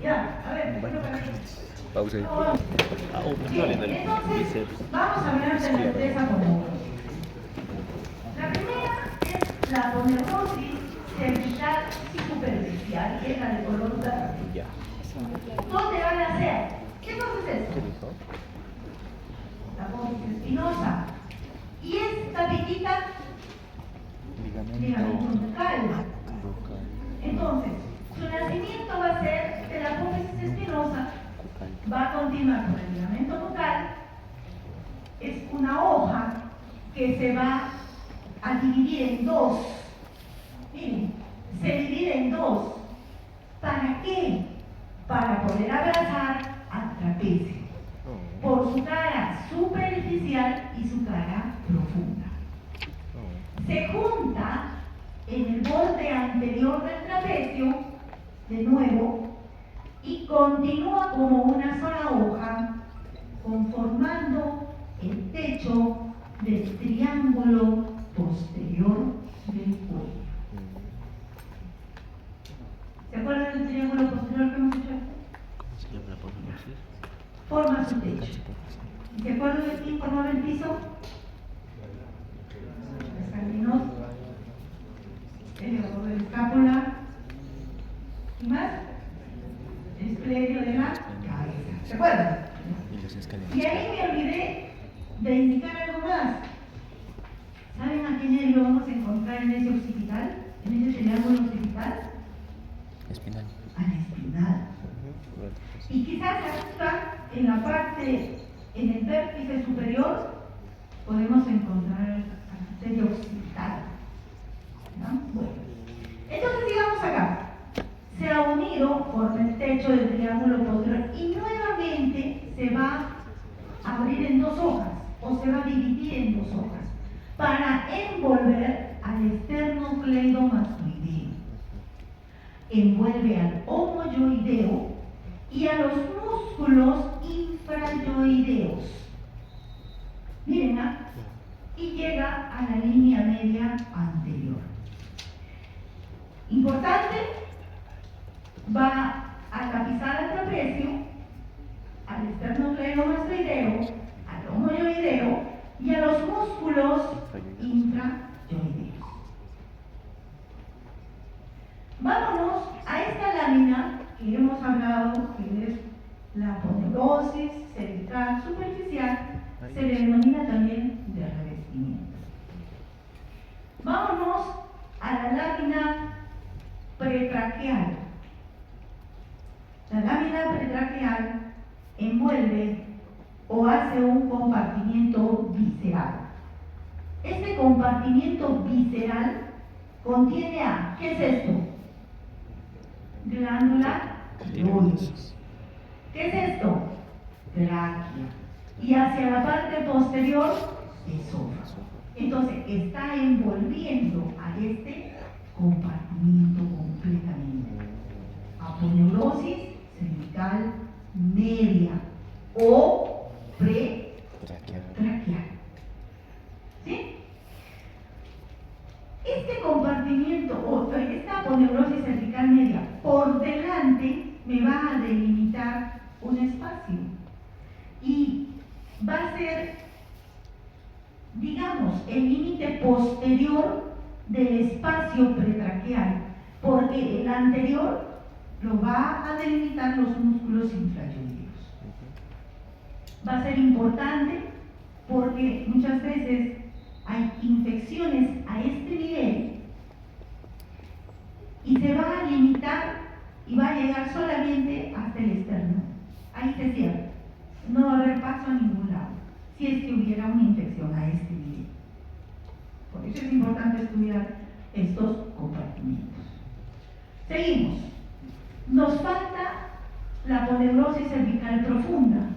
Speaker 2: Ya, a ver, creo que aquí.
Speaker 6: Pausa.
Speaker 2: Bien, entonces, vamos a hablar de las tres aponeurosis. La primera es la aponeurosis cervical superficial, que es la de color verde. ¿Dónde van a hacer? ¿Qué cosa es esto? La apófisis espinosa. Y esta pitita, ligamento bucal. Entonces, su nacimiento va a ser que la apófisis espinosa va a continuar con el ligamento bucal. Es una hoja que se va a dividir en dos. Miren, se divide en dos. ¿Para qué? Para poder abrazar al trapecio, por su cara superficial y su cara profunda. Se junta en el borde anterior del trapecio, de nuevo, y continúa como una sola hoja, conformando el techo del triángulo posterior del cuello. ¿Se acuerdan del triángulo posterior que hemos hecho? Forma su techo. ¿Y se acuerdan de quién formaba el piso? La escalinosa, el elevador de la escápula. ¿Y más? El esclerio de la cabeza. ¿Se acuerdan? Y ahí me olvidé de indicar algo más. ¿Saben a qué nervio vamos a encontrar en ese occipital? En ese triángulo occipital.
Speaker 6: Espinal.
Speaker 2: Al espinal. Y quizás acá, en la parte, en el vértice superior, podemos encontrar la arteria occipital. ¿No? Bueno. Entonces, digamos acá, se ha unido, forma el techo del triángulo posterior y nuevamente se va a abrir en dos hojas, o se va a dividir en dos hojas, para envolver al esternocleidomastoideo. Envuelve al homoyoideo y a los músculos infrayoideos. Miren, y llega a la línea media anterior. importante, va a tapizar el trapecio, al esternocleidomastoideo, al homoyoideo y a los músculos intrayoideos. Vámonos a esta lámina que hemos hablado, que es la aponeurosis cervical superficial, se le denomina también de revestimiento. Vámonos a la lámina pretraqueal. La lámina pretraqueal envuelve o hace un compartimiento visceral. Este compartimiento visceral contiene a, ¿qué es esto? Glándula tiroides. ¿Qué es esto? Tráquea. Y hacia la parte posterior, esófago. Entonces, está envolviendo a este compartimiento completamente. Aponeurosis cervical media o pretraqueal. ¿Sí? Este compartimiento, o esta aponeurosis cervical media, por delante me va a delimitar un espacio. Y va a ser, digamos, el límite posterior del espacio pretraqueal, porque el anterior lo va a delimitar los músculos infrayoideos. Va a ser importante porque muchas veces hay infecciones a este nivel y se va a limitar y va a llegar solamente hasta el esternón. Ahí se cierra. No va a haber paso a ningún lado si es que hubiera una infección a este nivel. Por eso es importante estudiar estos compartimientos. Seguimos. Nos falta la aponeurosis cervical profunda.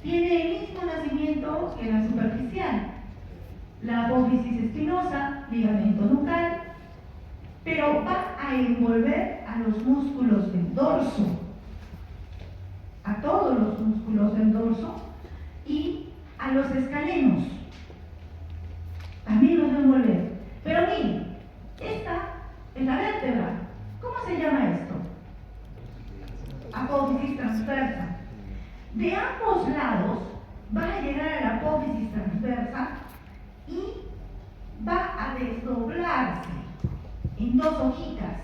Speaker 2: Tiene el mismo nacimiento que la superficial. La apófisis espinosa, ligamento nucal, pero va a envolver a los músculos del dorso, a todos los músculos del dorso y a los escalenos. También los va a envolver. Pero miren, esta es la vértebra. ¿Cómo se llama esto? Apófisis transversa. De ambos lados va a llegar a la apófisis transversa y va a desdoblarse en dos hojitas.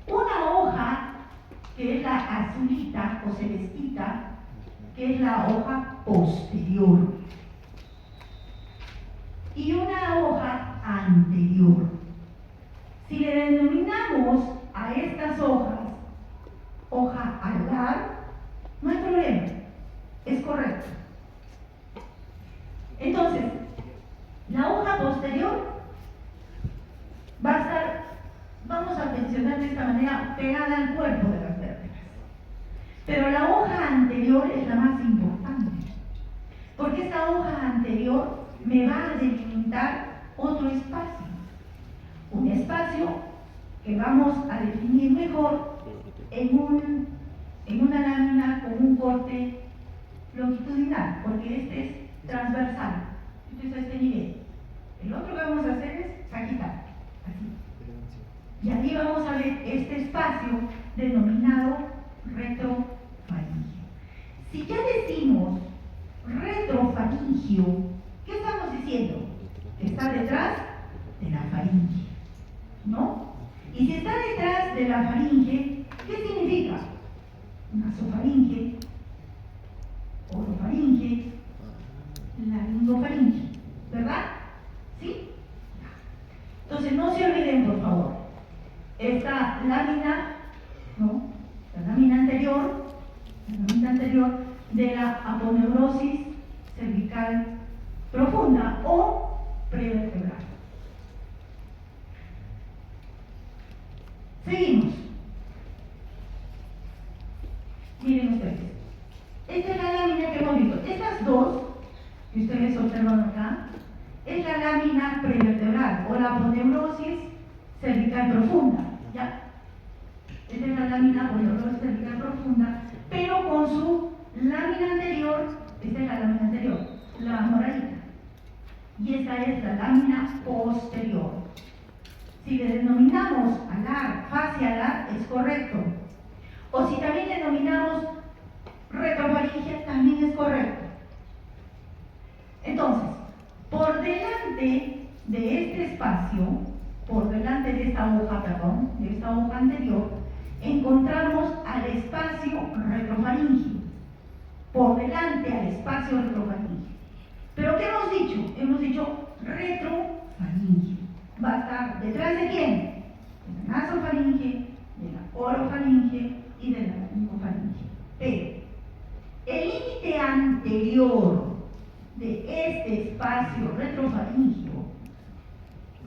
Speaker 2: Una hoja que es la azulita o celestita, que es la hoja posterior, y una hoja anterior. Si le denominamos a estas hojas hoja alar, no hay problema, es correcto. Entonces, la hoja posterior va a estar, vamos a mencionar de esta manera, pegada al cuerpo de las vértebras. Pero la hoja anterior es la más importante, porque esta hoja anterior me va a delimitar otro espacio. Un espacio que vamos a definir mejor en una lámina con un corte longitudinal, porque este es transversal, este es a este nivel. El otro que vamos a hacer es sagital, así. Y aquí vamos a ver este espacio denominado retrofaringio. Si ya decimos retrofaringio, ¿qué estamos diciendo? Que está detrás de la faringe, ¿no? Y si está detrás de la faringe, ¿qué significa? Nasofaringe, orofaringe, laringofaringe, ¿verdad? ¿Sí? Entonces no se olviden, por favor, esta lámina, ¿no? La lámina anterior de la aponeurosis cervical profunda o prevertebral. Seguimos. Miren ustedes. Esta es la lámina que hemos visto. Estas dos que ustedes observan acá es la lámina prevertebral o la aponeurosis cervical profunda. ¿Ya? Esta es la lámina aponeurosis cervical profunda, pero con su lámina anterior, esta es la lámina anterior, la moradita. Y esta es la lámina posterior. Si le denominamos alar, fascia alar, es correcto. O si también le denominamos retrofaringe, también es correcto. Entonces, por delante de este espacio, por delante de esta hoja, perdón, de esta hoja anterior, encontramos al espacio retrofaringe. Por delante al espacio retrofaringe. ¿Pero qué hemos dicho? Hemos dicho retrofaringe. ¿Va a estar detrás de quién? De la nasofaringe, de la orofaringe y de la laringofaringe. Pero el límite anterior de este espacio retrofaringeo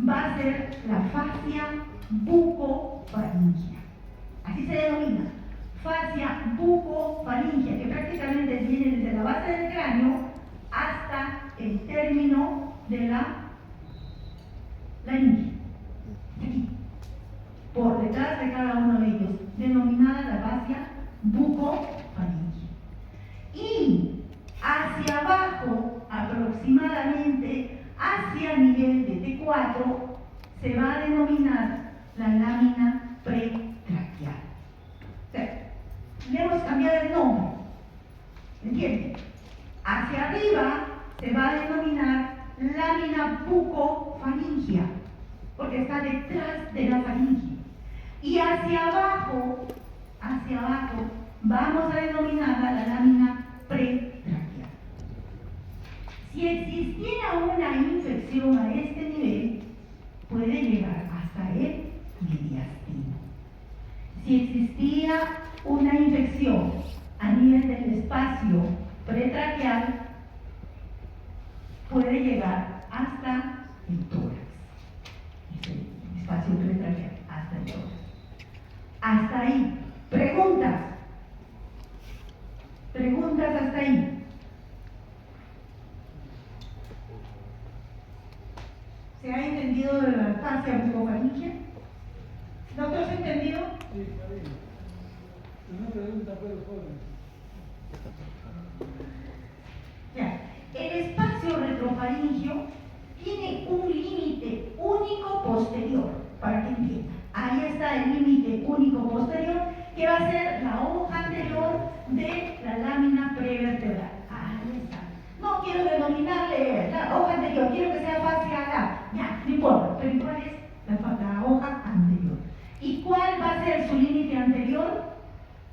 Speaker 2: va a ser la fascia bucofaringea. Así se denomina, fascia bucofaringea, que prácticamente viene desde la base del cráneo hasta el término de la laringe. Aquí, por detrás de cada uno de ellos, denominada la fascia bucofaringea. Y hacia abajo, aproximadamente hacia nivel de T4, se va a denominar la lámina pretraqueal. O sea, le hemos cambiado el nombre, ¿entienden? Hacia arriba se va a denominar lámina bucofaringea, porque está detrás de la faringe. Y hacia abajo, vamos a denominarla la lámina pretraqueal. Si existiera una infección a este nivel, puede llegar hasta el mediastino. Si existía una infección a nivel del espacio pretraqueal, puede llegar hasta el tórax. El espacio pretraqueal, hasta el tórax. Hasta ahí. Preguntas. Preguntas hasta ahí. ¿Se ha entendido de la fascia bucofaringea? ¿Doctor, se ha entendido?
Speaker 3: Sí, está bien. Una pregunta, pero joven.
Speaker 2: Ya. El espacio retrofaringeo tiene un límite único posterior, para que entienda. Ahí está el límite único posterior, que va a ser la hoja anterior de la lámina prevertebral. Ahí está. No quiero denominarle la hoja anterior, quiero que sea fascia alar. Ya, no importa, pero ¿cuál es la hoja anterior? ¿Y cuál va a ser su límite anterior?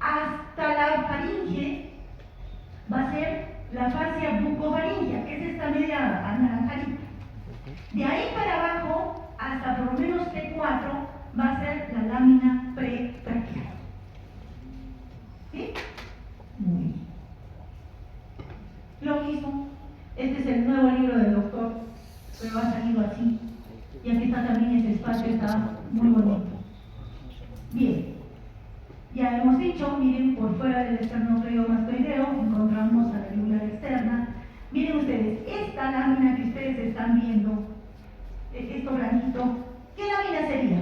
Speaker 2: Hasta la faringe va a ser la fascia bucofaringea, que es esta media anaranjadita. De ahí para abajo, hasta por lo menos T4, va a ser la lámina pretraqueal. ¿Sí? Muy bien. Lo mismo, este es el nuevo libro del doctor, pero ha salido así. Y aquí está también ese espacio, está muy bonito. Bien. Ya hemos dicho, miren, por fuera del esternocleidomastoideo encontramos a la yugular externa. Miren ustedes, esta lámina que ustedes están viendo, esto blanquito, ¿qué lámina sería?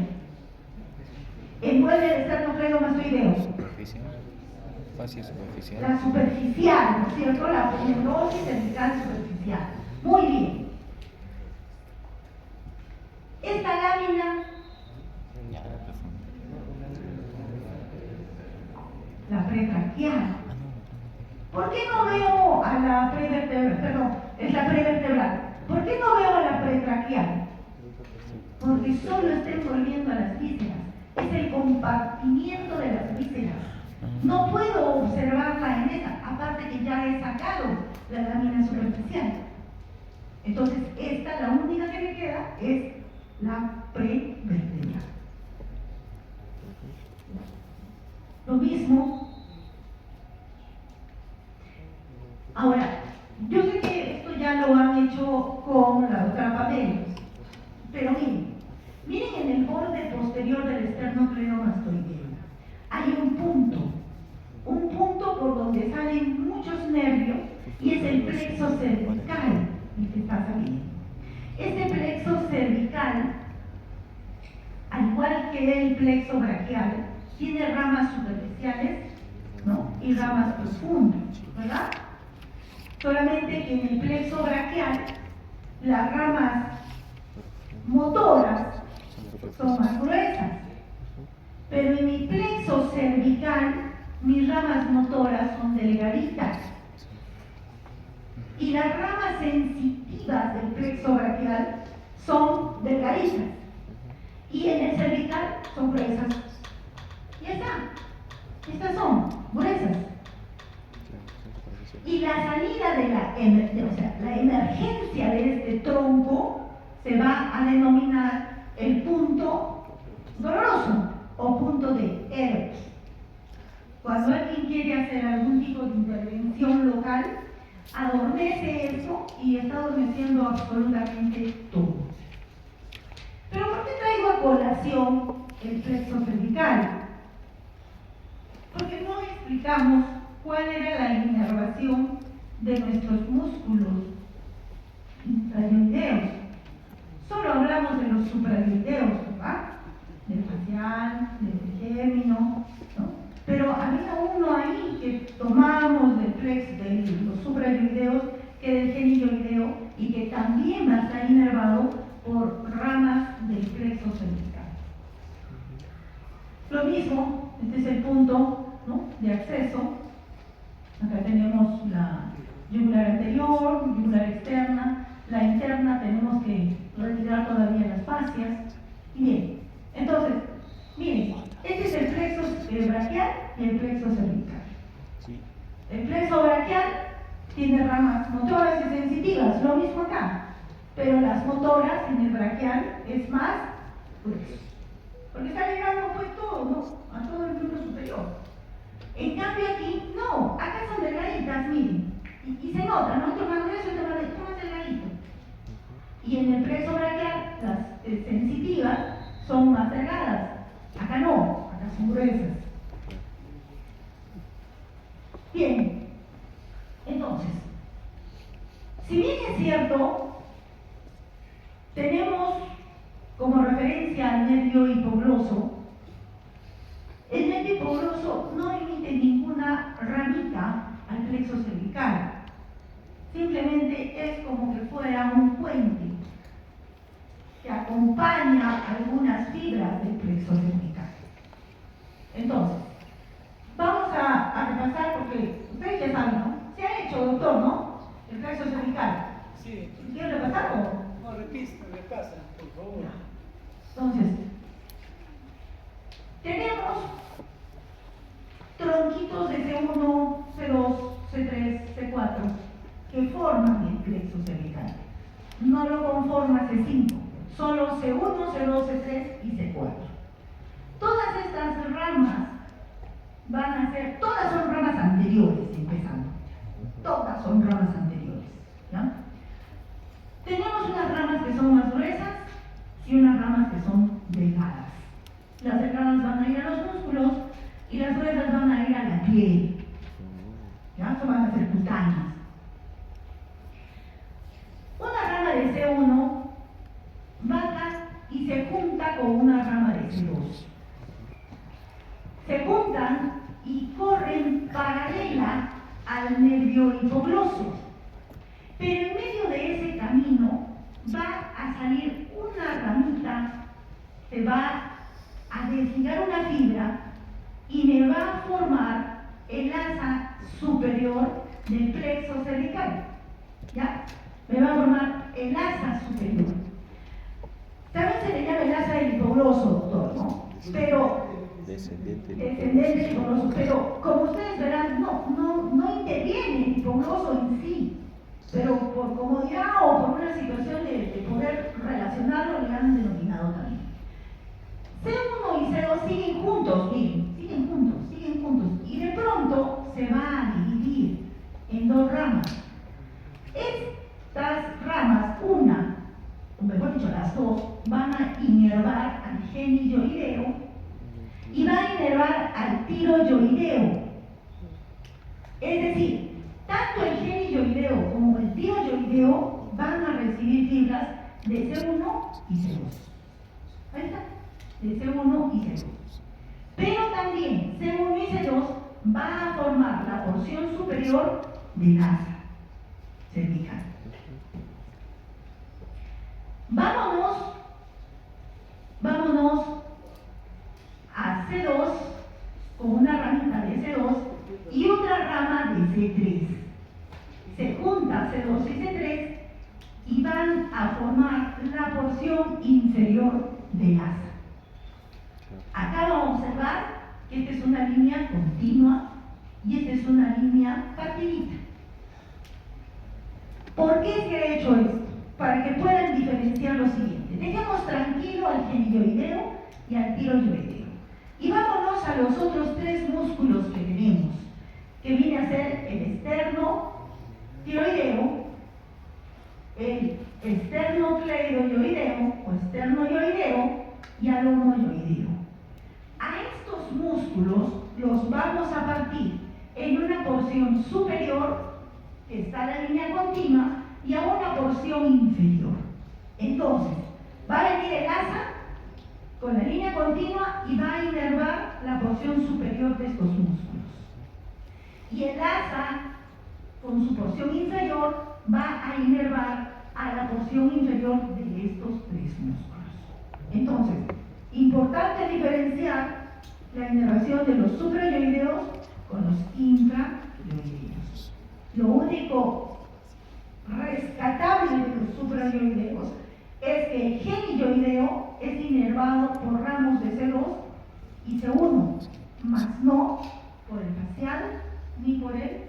Speaker 2: Envuelve el esternocleidomastoideo.
Speaker 6: Superficial. Fascia superficial.
Speaker 2: La superficial, ¿no es cierto? La aponeuriosis cervical superficial. Muy bien. Esta lámina, la pretraqueal. ¿Por qué no veo a la prevertebral? Perdón, es la prevertebral. ¿Por qué no veo a la pretraqueal? Porque solo está envolviendo a las vísceras. Es el compartimiento de las vísceras. No puedo observarla en esa, aparte que ya he sacado la lámina superficial. Entonces, esta, la única que me queda, es la prevertebral. Lo mismo. Ahora, yo sé que esto ya lo han hecho con la doctora Pamela, pero miren en el borde posterior del esternocleidomastoideo. Hay un punto por donde salen muchos nervios y es el plexo cervical, el que está saliendo. Este plexo cervical, al igual que el plexo braquial, tiene ramas superficiales, ¿no? Y ramas profundas, ¿verdad? Solamente que en el plexo braquial las ramas motoras son más gruesas. Pero en mi plexo cervical, mis ramas motoras son delgaditas. Y las ramas sensitivas del plexo braquial son delgaditas. Y en el cervical son gruesas. Ya está. Estas son gruesas. Y la salida de la emergencia de este tronco se va a denominar el punto doloroso o punto de Ehlers. Cuando alguien quiere hacer algún tipo de intervención local, adormece eso y está adormeciendo absolutamente todo. Pero ¿por qué traigo a colación el plexo cervical? Porque no explicamos cuál era la inervación de nuestros músculos intrayoideos. Solo hablamos de los suprayoideos, ¿verdad? Del facial, del trigémino, ¿no? Pero había uno ahí que tomamos del plexo, de los suprayoideos, que del genioideo, y que también va a estar inervado por ramas del plexo cervical. Lo mismo, este es el punto, ¿no?, de acceso. Acá tenemos la yugular anterior, yugular externa, la interna tenemos que retirar todavía las fascias. Y bien, entonces, miren, este es el plexo braquial y el plexo cervical. El plexo braquial tiene ramas motoras y sensitivas, lo mismo acá, pero las motoras en el braquial es más grueso, porque está llegando pues todo, ¿no?, a todo el miembro superior. En cambio aquí, no, acá son delgaditas, miren, y se nota, ¿no? Otro más grueso, otro más delgadito. Y en el plexo braquial, las sensitivas son más delgadas. Acá no, acá son gruesas. Bien, entonces, si bien es cierto, tenemos como referencia al nervio hipogloso, el nervio hipogloso no emite ninguna ramita al plexo cervical. Simplemente es como que fuera un puente que acompaña algunas fibras del plexo cervical. Entonces, vamos a repasar porque ustedes ya saben, ¿no? Se ha hecho, doctor, ¿no?, el plexo cervical.
Speaker 3: Sí.
Speaker 2: ¿Quieren repasar o?
Speaker 3: No, repasa, por favor.
Speaker 2: Entonces, tenemos tronquitos de C1, C2, C3, C4 que forman el plexo cervical. No lo conforma C5, solo C1, C2, C3 y C4. Todas estas ramas van a ser, todas son ramas anteriores, empezando. Todas son ramas anteriores, ¿ya? Tenemos unas ramas que son más gruesas y unas ramas que son delgadas. Las delgadas van a ir a los músculos y las gruesas van a ir a la piel. ¿Ya? Eso van a ser cutáneas. Una rama de C1 baja y se junta con una rama de C2. Se juntan y corren paralela al nervio hipogloso. Pero en medio de ese camino va a salir una ramita, se va a desligar una fibra y me va a formar el asa superior del plexo cervical. ¿Ya? Me va a formar el asa superior. También se le llama el asa del hipogloso, doctor, ¿no? Pero descendente del hipogloso, pero como ustedes verán, no interviene el hipogloso en sí, pero por comodidad o por una situación de poder relacionarlo, le han denominado también. C1 y C2 siguen juntos, miren, siguen juntos, y de pronto se va a dividir en dos ramas. Estas ramas, una, o mejor dicho, las dos, van a inervar al genioideo y van a inervar al tiroyoideo. Es decir, tanto el genioideo como el tiroyoideo van a recibir fibras de C1 y C2. Ahí está, de C1 y C2. Pero también C1 y C2 va a formar la porción superior del asa cervical. Vamos vámonos a C2 con una ramita de C2 y otra rama de C3. Se junta C2 y C3 y van a formar la porción inferior del asa. Acá vamos a observar que esta es una línea continua y esta es una línea partidita. ¿Por qué se ha hecho esto? Para que puedan diferenciar lo siguiente. Dejemos tranquilo al genioideo y al tiroideo. Y vámonos a los otros tres músculos que tenemos, que viene a ser el externo tiroideo, el esternocleidoyoideo o esternoyoideo y alomoyoideo. A estos músculos los vamos a partir en una porción superior, que está la línea continua, y a una porción inferior. Entonces, va a venir el asa con la línea continua y va a inervar la porción superior de estos músculos. Y el asa, con su porción inferior, va a inervar a la porción inferior de estos tres músculos. Entonces, importante diferenciar la inervación de los suprayoideos con los infrayoideos. Lo único rescatable de los suprayoideos es que el genioideo es inervado por ramos de C2 y C1, mas no por el facial ni por el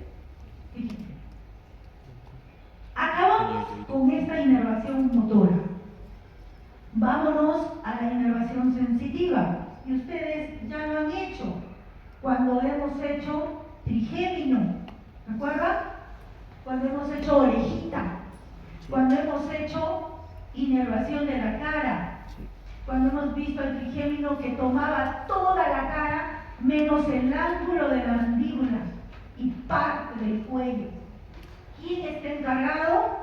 Speaker 2: digital. Acabamos con esta inervación motora. Vámonos a la inervación sensitiva. Y ustedes ya lo han hecho cuando hemos hecho trigémino. ¿Recuerdan? Cuando hemos hecho orejita. Cuando hemos hecho inervación de la cara. Cuando hemos visto el trigémino que tomaba toda la cara menos el ángulo de la mandíbula y parte del cuello. ¿Quién está encargado?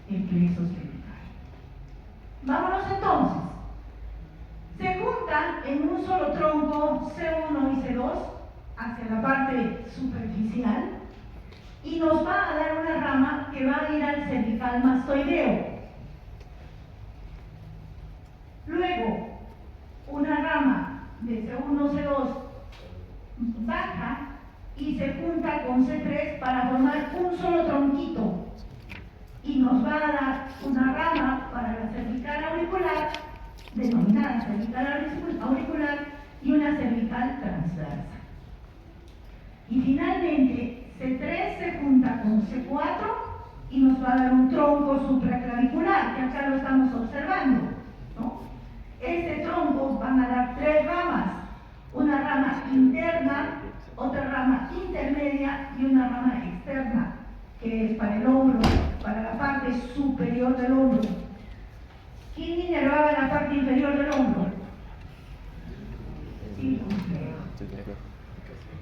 Speaker 2: El plexo cervical. Vámonos entonces. Se juntan en un solo tronco C1 y C2 hacia la parte superficial y nos va a dar una rama que va a ir al cervical mastoideo. Luego, una rama de C1, C2 baja y se junta con C3 para formar un solo tronquito y nos va a dar una rama para la cervical auricular, denominada cervical auricular, y una cervical transversa. Y finalmente, C3 se junta con C4 y nos va a dar un tronco supraclavicular, que acá lo estamos observando, ¿no? Este tronco van a dar tres ramas, una rama interna, otra rama intermedia y una rama externa, que es para el hombro, para la parte superior del hombro. ¿Quién inervaba la parte inferior del hombro? Sí,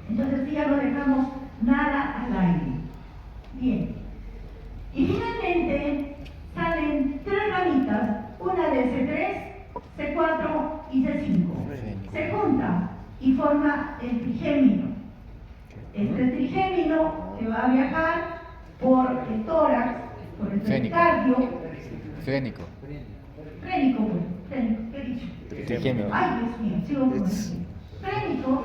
Speaker 2: entonces ya no dejamos nada al aire. Bien. Y finalmente salen tres ramitas, una de C3, C4 y C5. Se junta y forma el trigémino. Este trigémino que va a viajar por el tórax, por el pericardio.
Speaker 6: Frénico.
Speaker 2: Frénico, ¿qué he dicho?
Speaker 6: Trigémino.
Speaker 2: Ay, Dios mío, sigo con eso. Frénico,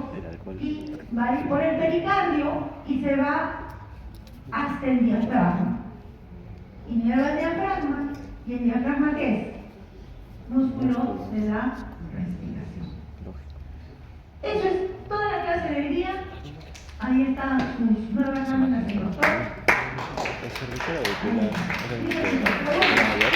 Speaker 2: y va a ir por el pericardio y se va hasta el diafragma. Inerva el diafragma, y el diafragma, ¿qué es? Músculo de la respiración. Eso es toda la clase de hoy día. Ahí están sus nuevas láminas de doctor.
Speaker 6: ¿Es cervical o de la mayor?